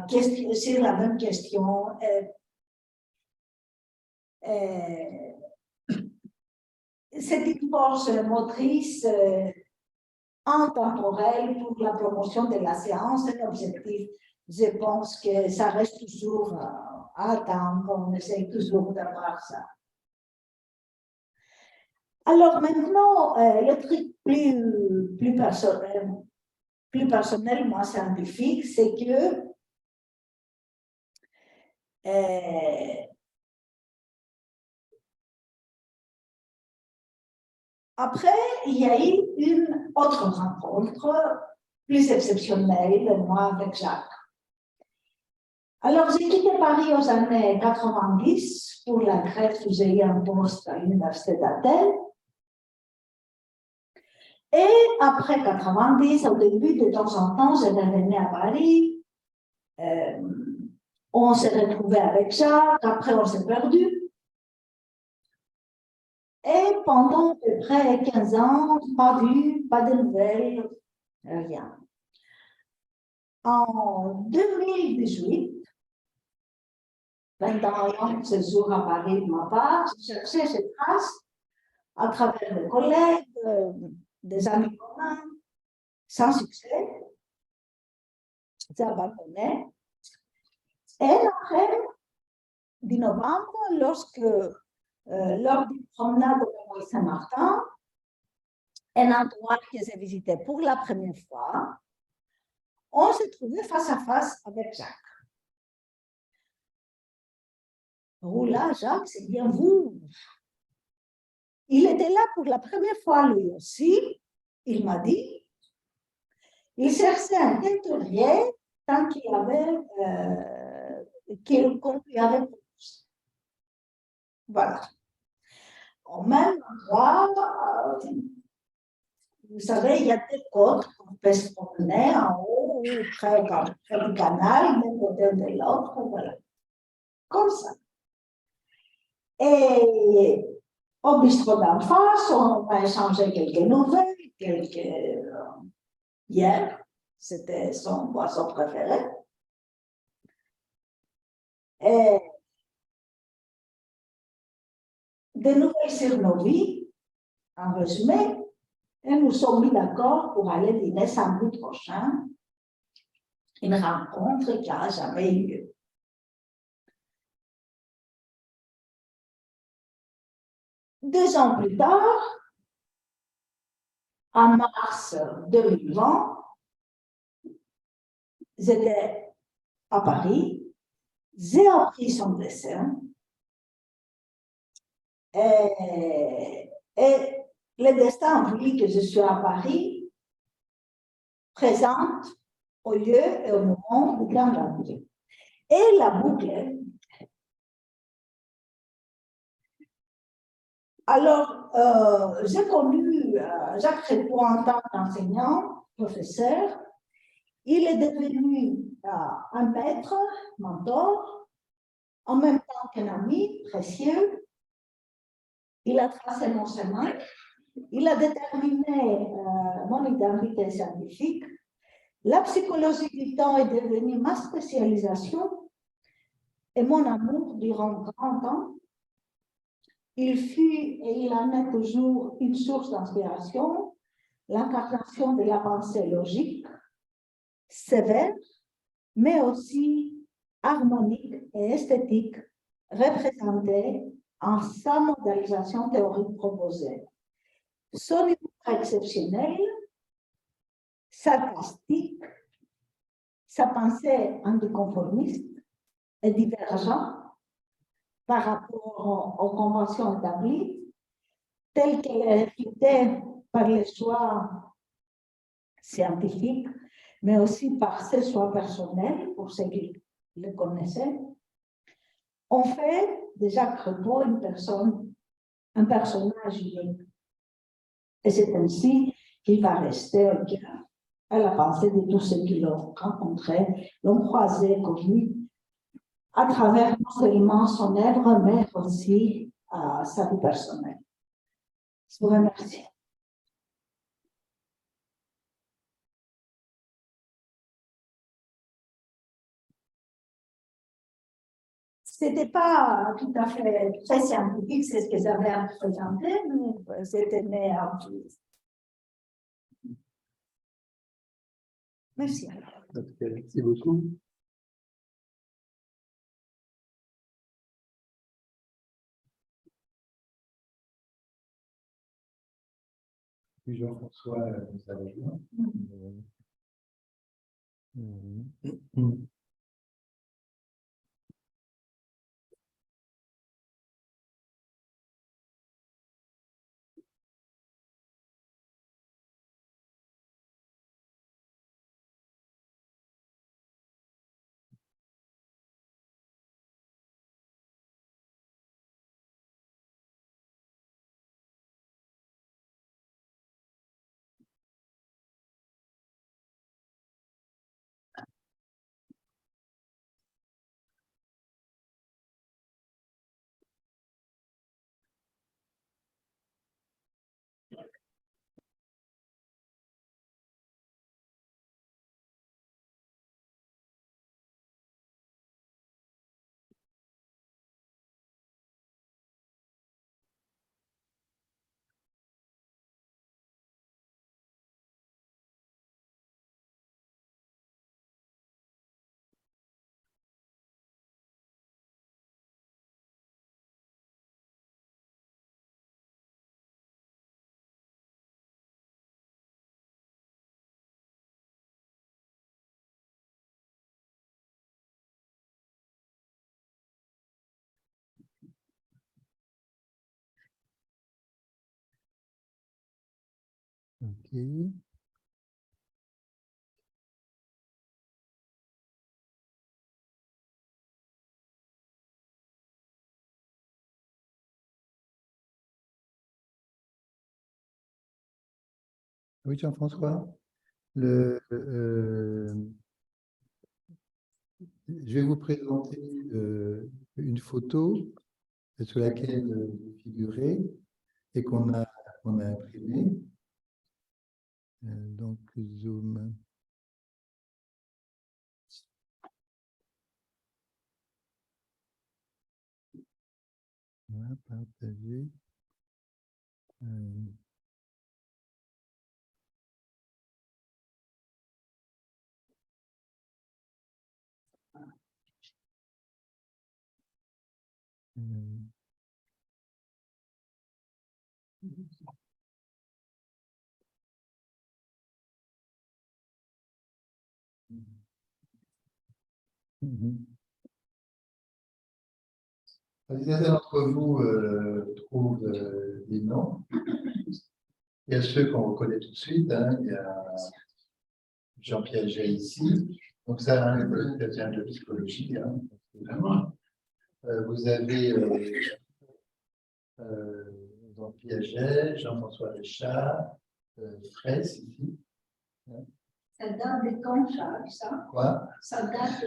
question. C'est une force motrice intemporelle pour la promotion de la science, un objectif. Je pense que ça reste toujours à atteindre, on essaie toujours d'avoir ça. Alors maintenant, le truc plus personnellement scientifique, c'est que après, il y a eu une autre rencontre plus exceptionnelle, moi avec Jacques. Alors, j'ai quitté Paris aux années 90 pour la Grèce où j'ai eu un poste à l'Université d'Athènes. Et après 90, au début, de temps en temps, je revenais à Paris. On s'est retrouvé avec Jacques, après on s'est perdu. Et pendant à peu près 15 ans, pas vu, pas de nouvelles, rien. En 2018, 21 séjours à Paris de ma part, j'ai cherché ces traces à travers des collègues, des amis communs, sans succès. J'ai abandonné. Et après, 10 novembre, lors d'une promenade au Saint-Martin, un endroit que j'ai visité pour la première fois, on s'est trouvé face à face avec Jacques. Oh là, Jacques, c'est bien vous. Il était là pour la première fois, lui aussi. Il m'a dit, il cherchait un teinturier tant qu'il avait, qu'on lui avait proposé. Voilà. Au même endroit, vous savez, il y a des côtes qu'on peut se promener en haut, près du canal, d'un côté de l'autre, voilà. Comme ça. Et au bistrot d'en face, on a échangé quelques nouvelles, hier, c'était son boisson préféré. Et des nouvelles sur nos vies, en résumé, et nous sommes mis d'accord pour aller dîner samedi prochain, une rencontre qui n'a jamais eu lieu. Deux ans plus tard, en mars 2020, j'étais à Paris, j'ai appris son dessin et le destin a voulu que je sois à Paris, présente au lieu et au moment du grand rendez-vous. Et la boucle. Alors, j'ai connu Jacques Crépeau en tant qu'enseignant, professeur. Il est devenu un maître, mentor, en même temps qu'un ami précieux. Il a tracé mon chemin. Il a déterminé mon identité scientifique. La psychologie du temps est devenue ma spécialisation et mon amour durant 30 ans. Il fut et il en est toujours une source d'inspiration, l'incarnation de la pensée logique, sévère, mais aussi harmonique et esthétique, représentée en sa modélisation théorique proposée. Son exceptionnelle, sarcastique, sa pensée anticonformiste et divergente par rapport aux conventions établies, telle qu'elle est réfutée par les choix scientifiques, mais aussi par ses choix personnels, pour ceux qui le connaissaient, ont fait de Jacques Reboud un personnage unique. Et c'est ainsi qu'il va rester à la pensée de tous ceux qui l'ont rencontré, l'ont croisé, connu, à travers non seulement son œuvre, mais aussi sa vie personnelle. Je vous remercie. Ce n'était pas tout à fait très scientifique, c'est ce que j'avais à vous présenter, mais c'était né à Merci. Merci beaucoup. Puis Jean-François, vous avez joint. Ok. Oui, Jean-François, je vais vous présenter une photo sur laquelle vous figurez et qu'on a imprimée. Donc, zoom. Voilà, partager. Certains d'entre vous trouvent des noms. Il y a ceux qu'on reconnaît tout de suite. Hein. Il y a Jean Piaget ici. Donc ça, hein, ça vient de psychologie. Hein, vraiment. Vous avez Jean Piaget, Jean-François Richard, Fraisse ici. Ça date de quand, Charles, ça? Quoi? Ça date.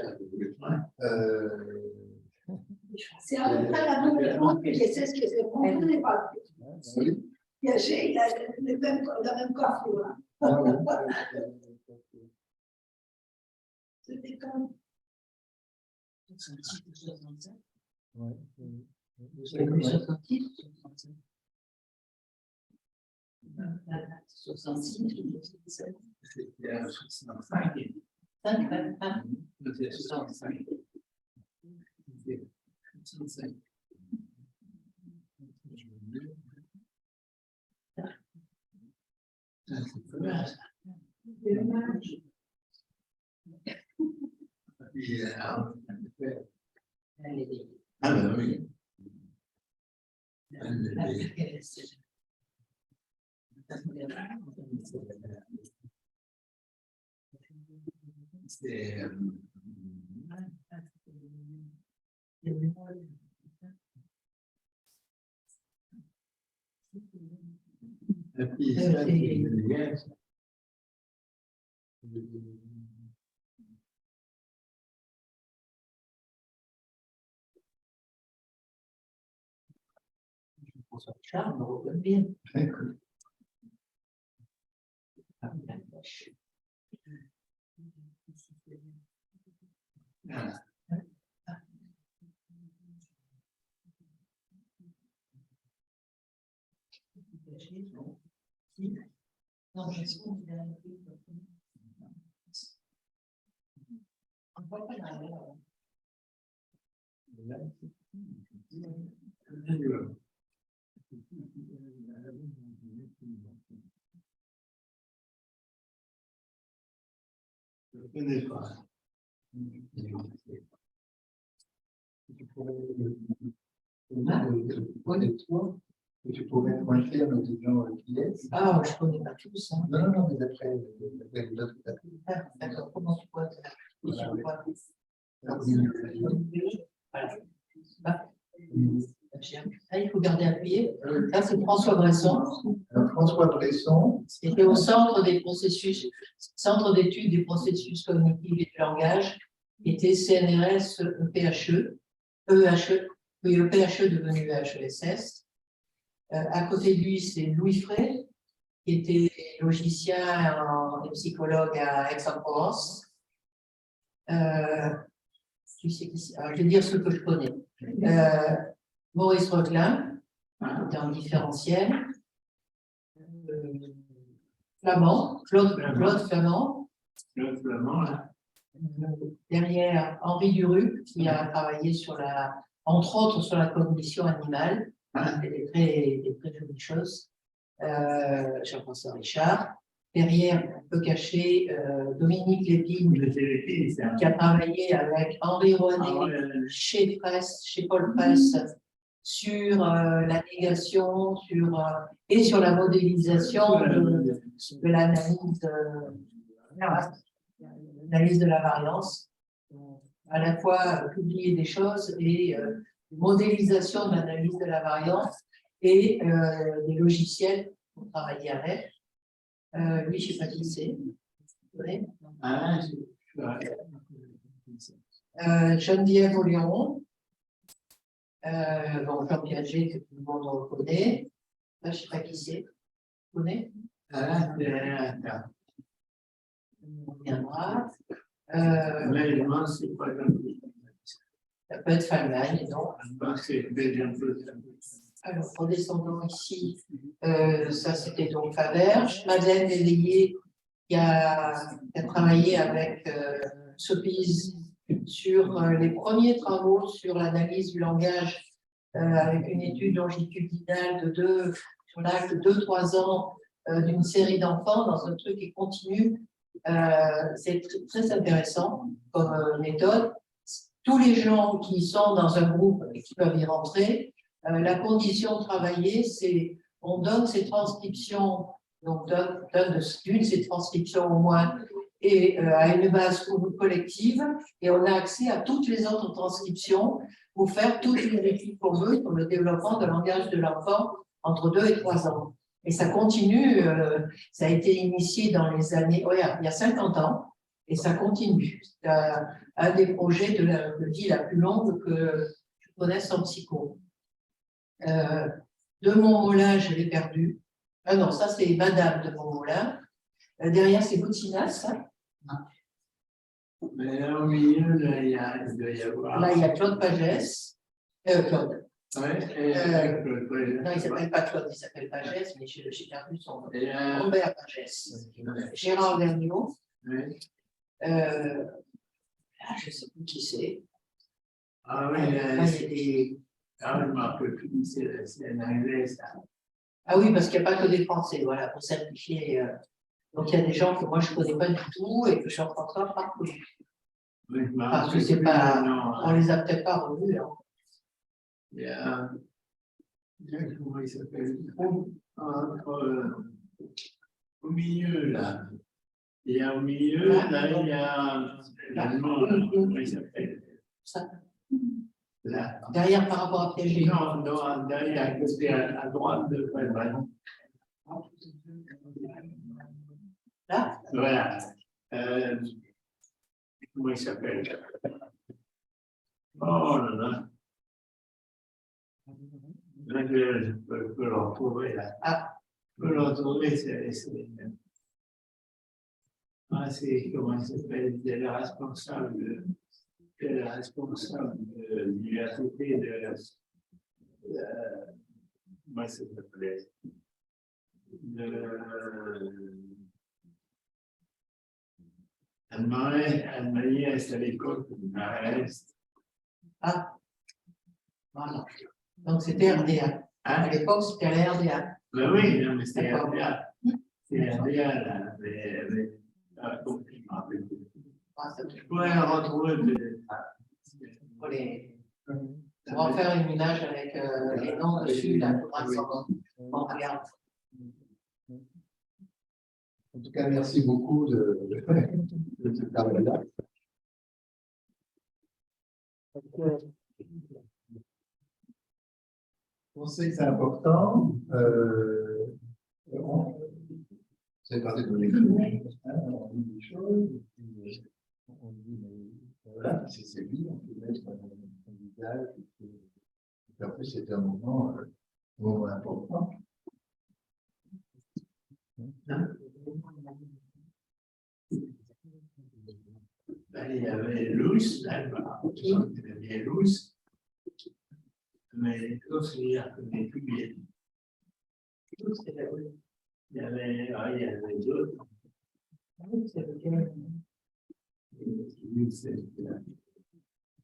C'est à peu près la même époque que je sais ce que c'est. On ne connaît pas. Oui. Piaget, il a la même coiffure. Hein. Ah, oui. C'était quand? Ouais. C'est comme 66, 66, 67. C'était 65. 55. C'était 65. 65. Ah, ben oui. C'est la fille, Charles me reconnaît bien. Non, je suis on voit pas la je ne connais pas. Tu pourrais pointer à nos gens qui est. Ah, je ne connais pas tous. Hein. Non, mais d'après l'autre. Ah, d'accord, comment tu vois ça? Voilà. Voilà. Ah, il faut garder appuyé. Là, c'est François Bresson. François Bresson. C'était au centre des processus, centre d'études des processus cognitifs et du langage, qui était CNRS EPHE, oui, EPHE devenu EHESS. À côté de lui, c'est Louis Frey, qui était logicien et psychologue à Aix-en-Provence. Tu sais qui c'est. Alors, je vais dire ce que je connais. Maurice Roquelin, qui était en différentiel. Flamand, Claude Flamand. Claude Flamand, là. Derrière, Henri Duruc, qui a travaillé entre autres sur la cognition animale. Des très jolies choses. Jean-François Richard. Derrière, un peu caché, Dominique Lépine, qui a travaillé avec Henri René chez Paul Press, sur la négation et sur la modélisation de l'analyse de la variance, à la fois publier des choses et modélisation de l'analyse de la variance et des logiciels pour travailler avec. Lui, je ne sais pas qui c'est. Geneviève Oléron. Bon, Jean Piaget, que tout le monde reconnaît. Là, je ne sais pas qui c'est. Vous connaissez? On viendra. Ça peut être Feynman, non? Alors, redescendons ici, ça c'était donc Faberge. Madeleine Léveillé, qui a travaillé avec Sophie sur les premiers travaux sur l'analyse du langage, avec une étude longitudinale sur l'âge de 2-3 ans d'une série d'enfants dans un truc qui continue. C'est très intéressant comme méthode. Tous les gens qui sont dans un groupe et qui peuvent y rentrer, la condition de travailler, c'est on donne ces transcriptions, donc donne d'une de ces transcriptions au moins, et à une base collective, et on a accès à toutes les autres transcriptions pour faire toutes les études qu'on veut sur le développement de langage de l'enfant entre 2 et 3 ans. Et ça continue, ça a été initié dans les années, il y a 50 ans, et ça continue. C'est un des projets de vie la plus longue que je connaisse en psycho. De Montmolin, je l'ai perdu. Ah non, ça c'est Madame de Montmolin. Derrière, c'est Boutinas. Mais au milieu, là, il doit y avoir. Là, il y a Claude Pagès. Claude. Ouais, Non, il ne s'appelle pas Claude, il s'appelle Pagès, mais j'ai perdu son nom. Robert Pagès. Gérard Vergniaud. Ouais. Je ne sais plus qui c'est. Ah oui, il y a des... je ne me rappelle plus, c'est un anglais, ça. Ah oui, parce qu'il n'y a pas que des Français, voilà, pour simplifier. Donc, il y a des gens que moi, je ne connais pas du tout et que je rencontre partout. Oui, je me Parce que rappelle c'est plus pas, le nom, on les a peut-être pas revus. Hein. il y a, comment il s'appelle? Au milieu, là. Il y a au milieu, là, il y a l'allemand, là, comment il s'appelle? Ça. Là. Derrière, par rapport à Piaget. Non, non, derrière, à côté, à droite de Feldman. Là, Voilà. Comment il s'appelle? Oh là là. Là, je peux le retrouver là. Ah. Je peux le retrouver, ah, c'est comment il s'appelle? C'est le responsable de l'université de comment ça s'appelait? Anne-Marie, c'est à l'école à l'Est. Ah, voilà. Donc, c'était RDA. À l'époque, c'était la RDA. Ben oui, non, mais c'était D'accord. RDA. C'est RDA, là. Mais, donc, je me rappelle plus. Ah, ça, Je pourrais le retrouver peut-être. faut les- On va faire une image avec les noms dessus, là, pour l'instant. On regarde. En tout cas, merci beaucoup de ce travail-là. On sait que c'est important. C'est parti de l'écriture, on dit des choses, on dit, mais voilà, c'est lui, on peut mettre un visage, et puis en plus, c'est un moment important. Ben, il y avait Louis, là, il y avait Louis, mais l'autre, il y a plus bien. Il y avait d'autres.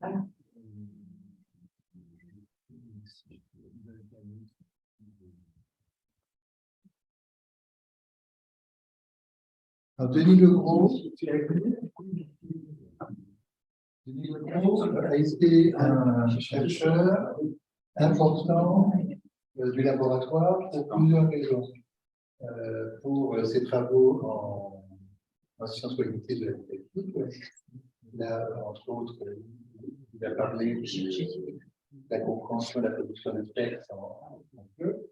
Alors, Denis Legros a été un chercheur important du laboratoire pour plusieurs raisons. Pour ses travaux en sciences cognitives de la didactique. Il a, entre autres, il a parlé de la compréhension et la production de textes en jeu.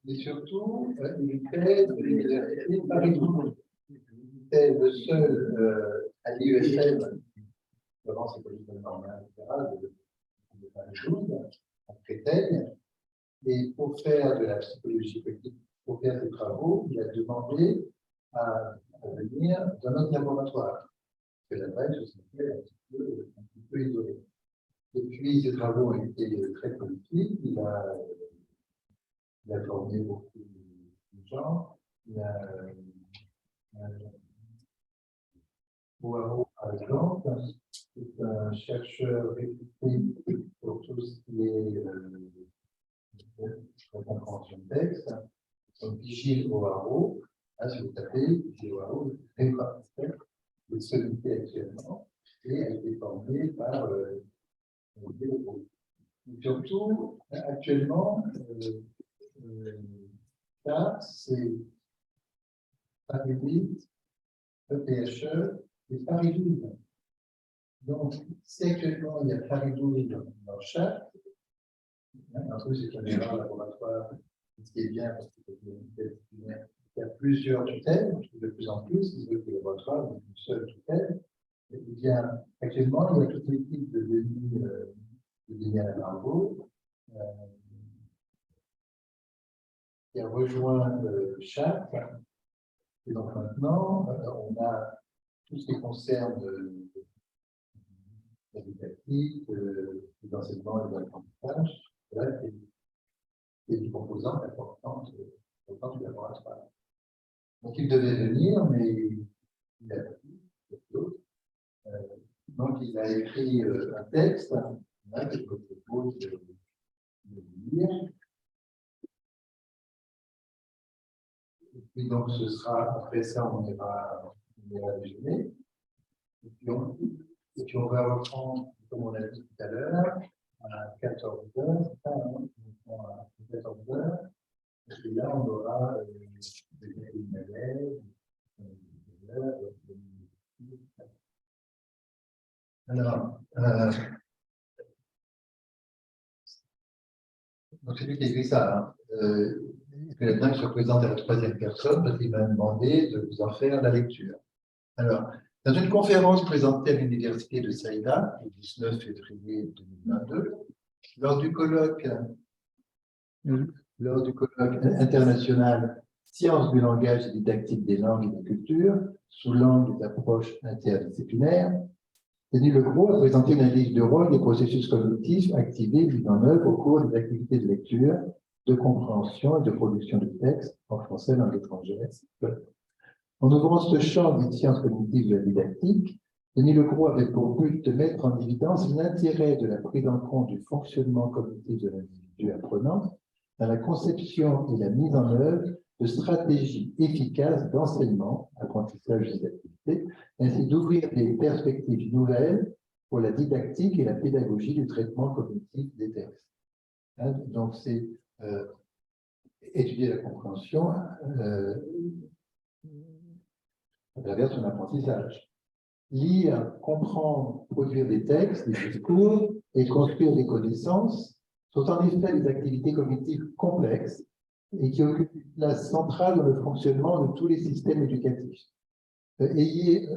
Mais surtout, il était de l'université de Paris-Toulouse. Il était le seul à l'IESM, devant ses politiques normales, etc., de Paris-Toulouse, à Créteil. Et pour faire de la psychologie politique, pour faire des travaux, il a demandé à venir dans notre laboratoire. Parce que la brèche, c'était un petit peu isolé. Et puis, ses travaux ont été très politiques. Il a formé beaucoup de gens. Il a Poirot, par exemple, c'est un chercheur réputé pour tout ce qui est compréhension de texte. Donc, Gilles Poirot, si vous tapez Gilles Poirot, de celui actuellement, et a été formé par surtout, actuellement, ça, c'est Paris 8, EPHE et Paris 12. Donc, si actuellement il y a Paris 12 dans chaque, un truc, c'est qu'on est dans le laboratoire, ce qui est bien, parce qu'il y a plusieurs tutelles, de plus en plus, il veut que le laboratoire ait une seule tutelle. Eh bien, actuellement, il y a toute l'équipe de Denis Alain-Margot qui a rejoint CHAP. Et donc maintenant, on a tout ce qui concerne la didactique, les enseignements et les apprentissages. Voilà, c'est une composante importante du laboratoire. Donc il devait venir, mais il a d'autres. Donc il a écrit un texte là, que je vous propose de lire. Et puis Et donc, ce sera, après ça, on ira déjeuner. Et puis on va reprendre, comme on l'a dit tout à l'heure, à 14 heures. À 14 heures. Et là, on aura des malaises. Alors, donc c'est lui qui a écrit ça. Hein. Que là-dedans, il se présente à la troisième personne parce qu'il m'a demandé de vous en faire la lecture. Alors, dans une conférence présentée à l'Université de Saïda, le 19 février 2022, lors du colloque international Sciences du langage et didactique des langues et des cultures, sous l'angle des approches interdisciplinaires, Denis Legros a présenté une analyse de rôle des processus cognitifs activés mis en œuvre au cours des activités de lecture, de compréhension et de production de textes en français langue étrangère. En ouvrant ce champ des sciences cognitives de la didactique, Denis Legros avait pour but de mettre en évidence l'intérêt de la prise en compte du fonctionnement cognitif de l'individu apprenant dans la conception et la mise en œuvre de stratégies efficaces d'enseignement, apprentissage des activités, ainsi d'ouvrir des perspectives nouvelles pour la didactique et la pédagogie du traitement cognitif des textes. Hein, donc, c'est étudier la compréhension à travers son apprentissage. Lire, comprendre, produire des textes, des discours et construire des connaissances sont en effet des activités cognitives complexes et qui occupent une place centrale dans le fonctionnement de tous les systèmes éducatifs. Ayez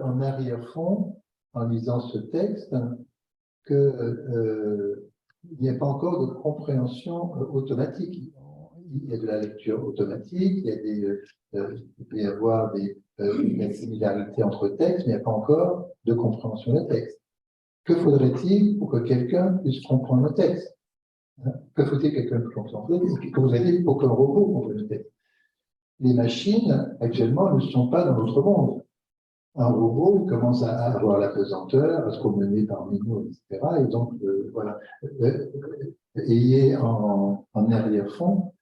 en arrière-fond, en lisant ce texte, qu'il n'y a pas encore de compréhension automatique. Il y a de la lecture automatique, il peut y avoir des similarités entre textes, mais il n'y a pas encore de compréhension de texte. Que faudrait-il pour que quelqu'un puisse comprendre le texte? Que faut-il que quelqu'un puisse comprendre le texte? Que vous avez pour qu'un robot comprenne le texte? Les machines, actuellement, ne sont pas dans notre monde. Un robot commence à avoir la pesanteur, à se promener parmi nous, etc. Et donc, voilà. Ayez en arrière-fond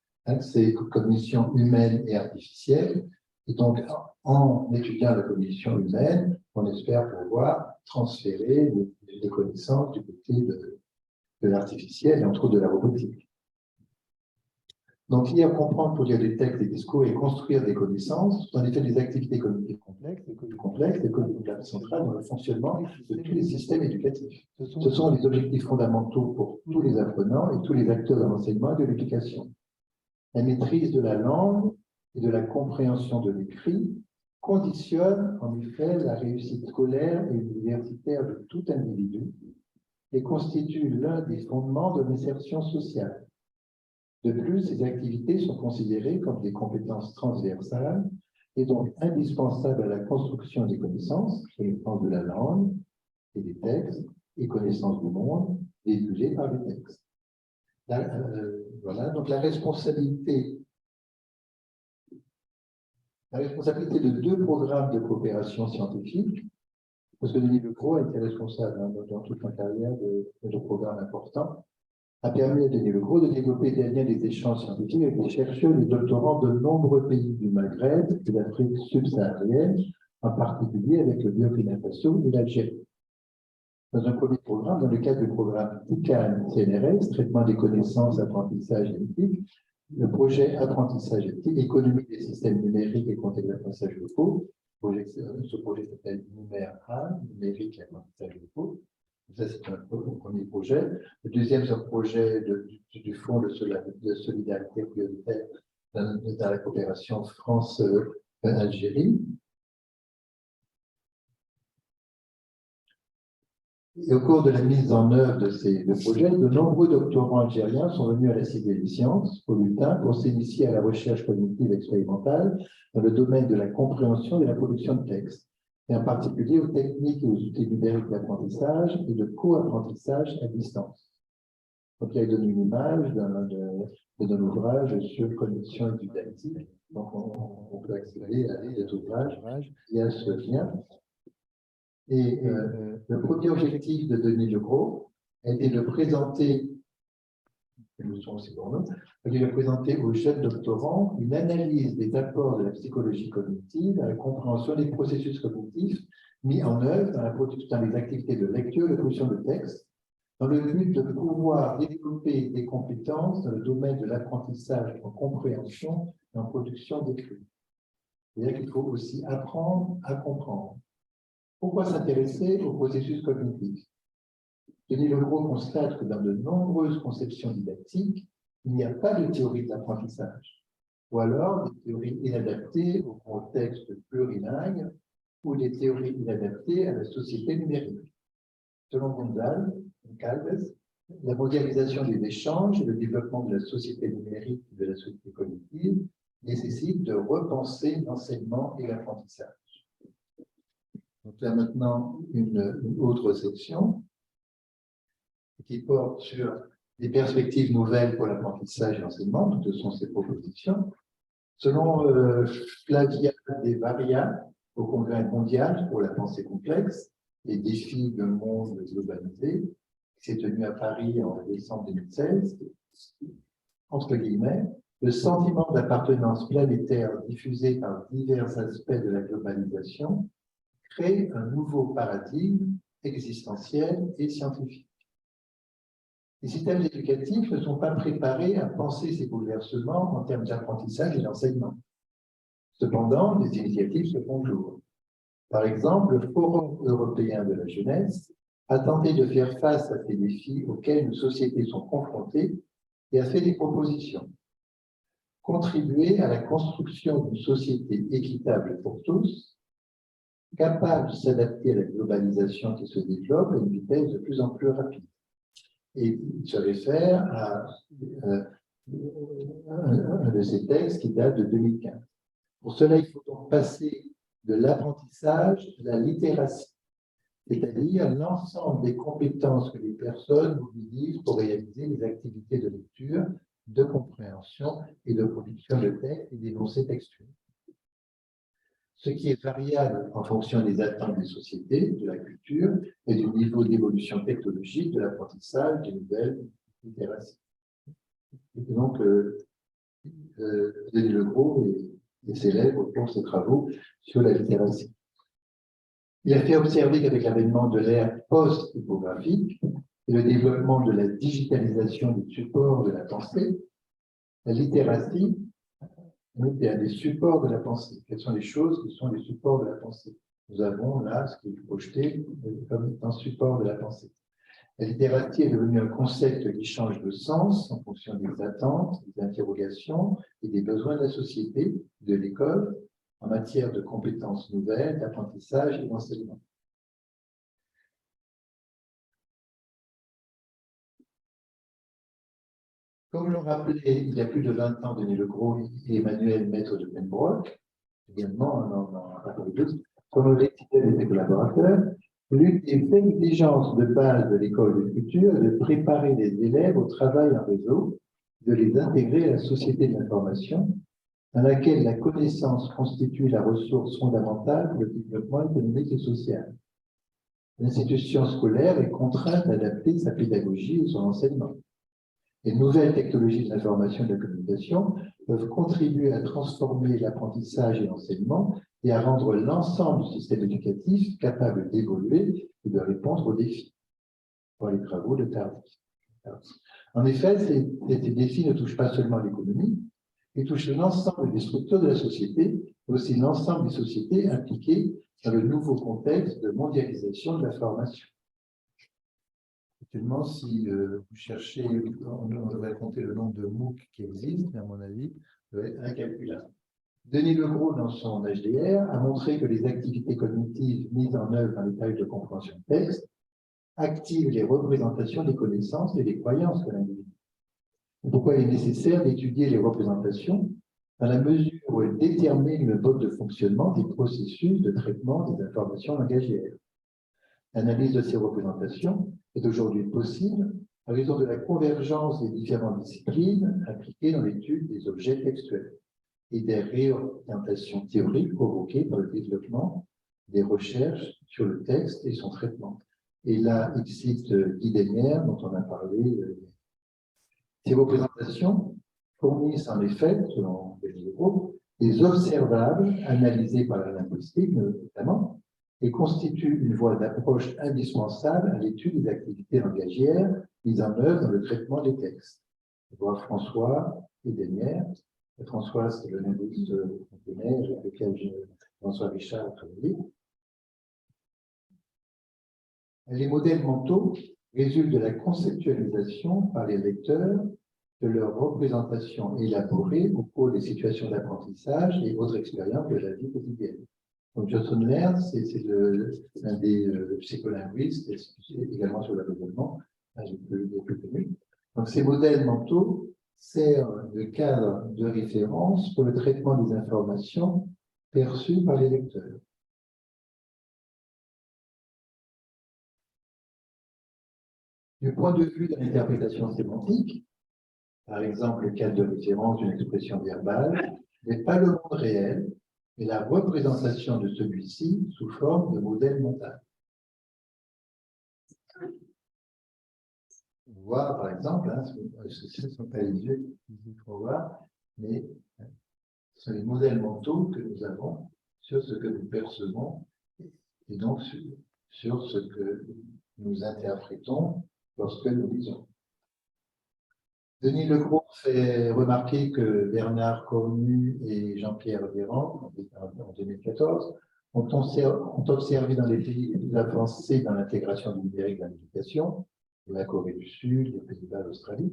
ces cognitions humaines et artificielles. Et donc, en étudiant la cognition humaine, on espère pouvoir transférer des connaissances du côté de l'artificiel et entre autres de la robotique. Donc, lire, comprendre, produire des textes, des discours et construire des connaissances sont en effet des activités cognitives complexes et cognitives centrales dans le fonctionnement de tous les systèmes éducatifs. Ce sont les objectifs fondamentaux pour tous les apprenants et tous les acteurs de l'enseignement et de l'éducation. La maîtrise de la langue et de la compréhension de l'écrit conditionne en effet la réussite scolaire et universitaire de tout individu et constitue l'un des fondements de l'insertion sociale. De plus, ces activités sont considérées comme des compétences transversales et donc indispensables à la construction des connaissances, connaissance de la langue et des textes, et connaissance du monde véhiculée par les textes. Voilà, donc la responsabilité de 2 programmes de coopération scientifique, parce que Denis Legros a été responsable dans toute sa carrière de programmes importants, a permis à Denis Legros de développer des liens des échanges scientifiques avec des chercheurs et des doctorants de nombreux pays du Maghreb et d'Afrique subsaharienne, en particulier avec le Burkina Faso et l'Algérie. Dans un premier programme, dans le cadre du programme TICAN-CNRS, traitement des connaissances, apprentissage et éthique, le projet apprentissage éthique, économie des systèmes numériques et contexte d'apprentissage locaux. Ce projet s'appelle NUMER-A, numérique et apprentissage locaux. Ça, c'est un premier projet. Le deuxième, c'est un projet du Fonds de solidarité prioritaire dans la coopération France-Algérie. Et au cours de la mise en œuvre de ces projets, de nombreux doctorants algériens sont venus à la Cité des Sciences, au Lutin, pour s'initier à la recherche cognitive expérimentale dans le domaine de la compréhension et de la production de textes, et en particulier aux techniques et aux outils numériques d'apprentissage et de co-apprentissage à distance. Donc, il a donné une image d'un ouvrage sur connexion et didactique. Donc, on peut accéder à cet ouvrage via ce lien. Et le premier objectif de Denis Legros a été de présenter nous sommes aussi pour nous, il a présenté aux jeunes doctorants une analyse des apports de la psychologie cognitive à la compréhension des processus cognitifs mis en œuvre dans la production des activités de lecture et de production de texte, dans le but de pouvoir développer des compétences dans le domaine de l'apprentissage en compréhension et en production d'écrits. C'est-à-dire qu'il faut aussi apprendre à comprendre. Pourquoi s'intéresser au processus cognitif? Denis Legros constate que dans de nombreuses conceptions didactiques, il n'y a pas de théorie de l'apprentissage, ou alors des théories inadaptées au contexte plurilingue ou des théories inadaptées à la société numérique. Selon Gonzalez, la mondialisation des échanges et le développement de la société numérique et de la société cognitive nécessitent de repenser l'enseignement et l'apprentissage. Donc là maintenant, une autre section qui porte sur des perspectives nouvelles pour l'apprentissage et l'enseignement, donc ce sont ces propositions. Selon Flavia De Varia, au Congrès mondial pour la pensée complexe, les défis d'un monde globalisé, qui s'est tenu à Paris en décembre 2016, entre guillemets, le sentiment d'appartenance planétaire diffusé par divers aspects de la globalisation crée un nouveau paradigme existentiel et scientifique. Les systèmes éducatifs ne sont pas préparés à penser ces bouleversements en termes d'apprentissage et d'enseignement. Cependant, des initiatives se font jour. Par exemple, le Forum européen de la jeunesse a tenté de faire face à ces défis auxquels nos sociétés sont confrontées et a fait des propositions. Contribuer à la construction d'une société équitable pour tous, capable de s'adapter à la globalisation qui se développe à une vitesse de plus en plus rapide. Et il se réfère à un de ces textes qui date de 2015. Pour cela, il faut donc passer de l'apprentissage à la littératie, c'est-à-dire l'ensemble des compétences que les personnes mobilisent pour réaliser les activités de lecture, de compréhension et de production de textes et d'énoncés textuels. Ce qui est variable en fonction des attentes des sociétés, de la culture et du niveau d'évolution technologique de l'apprentissage des nouvelles littératies. Et donc, Denis Legros et ses élèves font ses travaux sur la littératie. Il a fait observer qu'avec l'avènement de l'ère post-typographique et le développement de la digitalisation des supports de la pensée, la littératie est un des supports de la pensée. Quelles sont les choses qui sont les supports de la pensée? Nous avons là ce qui est projeté comme un support de la pensée. La littératie est devenue un concept qui change de sens en fonction des attentes, des interrogations et des besoins de la société, de l'école, en matière de compétences nouvelles, d'apprentissage et d'enseignement. Comme l'ont rappelé il y a plus de 20 ans Denis Legros et Emmanuel Maître de Pembroke, également on en a parlé d'autres, comme l'expliquaient ses collaborateurs, l'une des exigences de base de l'école du futur est de préparer les élèves au travail en réseau, de les intégrer à la société de l'information, dans laquelle la connaissance constitue la ressource fondamentale pour le développement économique et social. L'institution scolaire est contrainte d'adapter sa pédagogie et son enseignement. Les nouvelles technologies de l'information et de la communication peuvent contribuer à transformer l'apprentissage et l'enseignement et à rendre l'ensemble du système éducatif capable d'évoluer et de répondre aux défis. Pour les travaux de Tardif. En effet, ces défis ne touchent pas seulement l'économie, ils touchent l'ensemble des structures de la société, mais aussi l'ensemble des sociétés impliquées dans le nouveau contexte de mondialisation de la formation. Actuellement, si vous cherchez, on devrait compter le nombre de MOOC qui existent, mais à mon avis, ça doit être incalculable. Denis Legros, dans son HDR, a montré que les activités cognitives mises en œuvre dans les tâches de compréhension de texte activent les représentations des connaissances et des croyances de l'individu. Pourquoi il est nécessaire d'étudier les représentations dans la mesure où elles déterminent le mode de fonctionnement des processus de traitement des informations langagières. L'analyse de ces représentations est aujourd'hui possible en raison de la convergence des différentes disciplines impliquées dans l'étude des objets textuels et des réorientations théoriques provoquées par le développement des recherches sur le texte et son traitement. Et là, il cite Guy Desnières, dont on a parlé, Ces représentations fournissent en effet, selon Denis Legros, des observables analysés par la linguistique notamment, et constituent une voie d'approche indispensable à l'étude des activités langagières mises en œuvre dans le traitement des textes. On voit François et Denière. François, c'est le linguiste avec lequel François Richard a travaillé. Les modèles mentaux résultent de la conceptualisation par les lecteurs de leurs représentations élaborées au cours des situations d'apprentissage et autres expériences de la vie quotidienne. Donc, Johnson Laird, c'est l'un des psycholinguistes, également sur le raisonnement, des plus connus. Donc, ces modèles mentaux servent de cadre de référence pour le traitement des informations perçues par les lecteurs. Du point de vue de l'interprétation sémantique, par exemple, le cadre de référence d'une expression verbale n'est pas le monde réel, mais la représentation de celui-ci sous forme de modèle mental. On voit, par exemple, ce ne sont pas les yeux qu'il faut voir, mais ce sont les modèles mentaux que nous avons sur ce que nous percevons et donc sur ce que nous interprétons lorsque nous lisons. Denis Legros fait remarquer que Bernard Cornu et Jean-Pierre Véran, en 2014, ont observé dans les pays les plus avancés dans l'intégration du numérique dans l'éducation, la Corée du Sud, les Pays-Bas, l'Australie,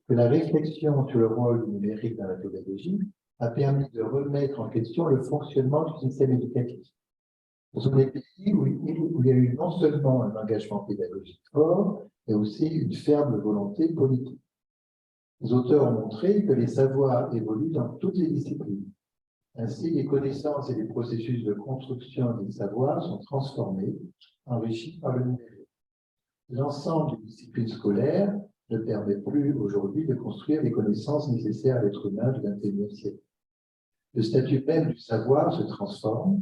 que la réflexion sur le rôle du numérique dans la pédagogie a permis de remettre en question le fonctionnement du système éducatif. Ce sont des pays où il y a eu non seulement un engagement pédagogique fort, mais aussi une ferme volonté politique. Les auteurs ont montré que les savoirs évoluent dans toutes les disciplines. Ainsi, les connaissances et les processus de construction des savoirs sont transformés, enrichis par le numérique. L'ensemble des disciplines scolaires ne permet plus aujourd'hui de construire les connaissances nécessaires à l'être humain du XXIe siècle. Le statut même du savoir se transforme.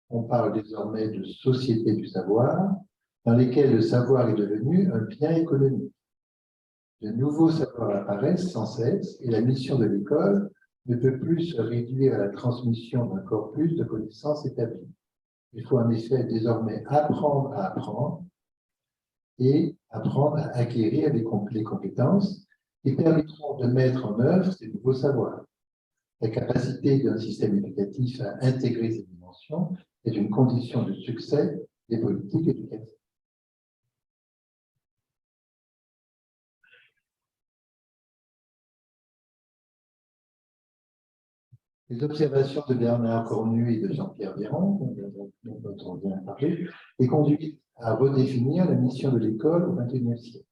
On parle désormais de société du savoir, dans lesquelles le savoir est devenu un bien économique. De nouveaux savoirs apparaissent sans cesse et la mission de l'école ne peut plus se réduire à la transmission d'un corpus de connaissances établies. Il faut en effet désormais apprendre à apprendre et apprendre à acquérir les compétences qui permettront de mettre en œuvre ces nouveaux savoirs. La capacité d'un système éducatif à intégrer ces dimensions est une condition de succès des politiques éducatives. Les observations de Bernard Cornu et de Jean-Pierre Véran, dont on vient de parler, les conduisent à redéfinir la mission de l'école au XXIe siècle.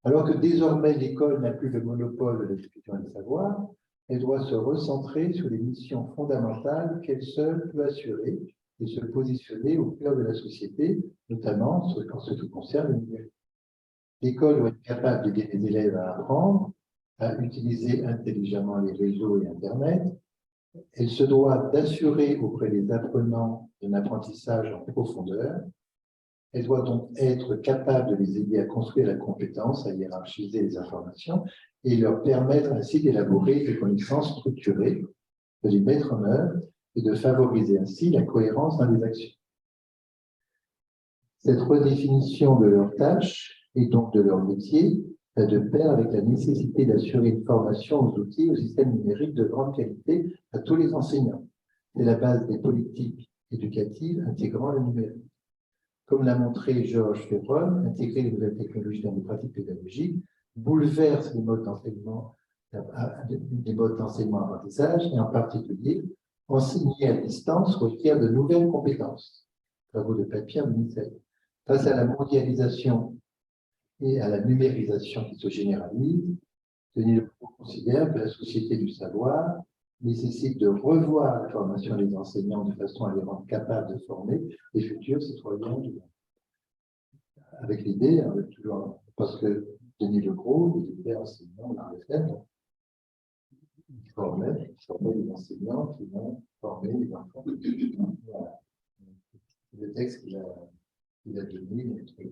Alors que désormais l'école n'a plus le monopole de la discussion des savoirs, elle doit se recentrer sur les missions fondamentales qu'elle seule peut assurer et se positionner au cœur de la société, notamment en ce qui concerne le numérique. L'école doit être capable d'aider les élèves à apprendre, à utiliser intelligemment les réseaux et Internet. Elle se doit d'assurer auprès des apprenants un apprentissage en profondeur. Elle doit donc être capable de les aider à construire la compétence, à hiérarchiser les informations et leur permettre ainsi d'élaborer des connaissances structurées, de les mettre en œuvre et de favoriser ainsi la cohérence dans les actions. Cette redéfinition de leurs tâches et donc de leur métier va de pair avec la nécessité d'assurer une formation aux outils, au système numérique de grande qualité à tous les enseignants. C'est la base des politiques éducatives intégrant le numérique. Comme l'a montré Georges Febron, intégrer les nouvelles technologies dans les pratiques pédagogiques bouleverse les modes d'enseignement-apprentissage et en particulier, enseigner à distance requiert de nouvelles compétences. Travaux de Papien 2007. Face à la mondialisation et à la numérisation qui se généralise, Denis Legros considère que la société du savoir nécessite de revoir la formation des enseignants de façon à les rendre capables de former les futurs citoyens du monde. Avec l'idée, toujours, parce que Denis Legros, il était enseignant dans les FEM, il formait les enseignants qui vont former les enfants. Voilà. Le texte qu'il a donné, il est très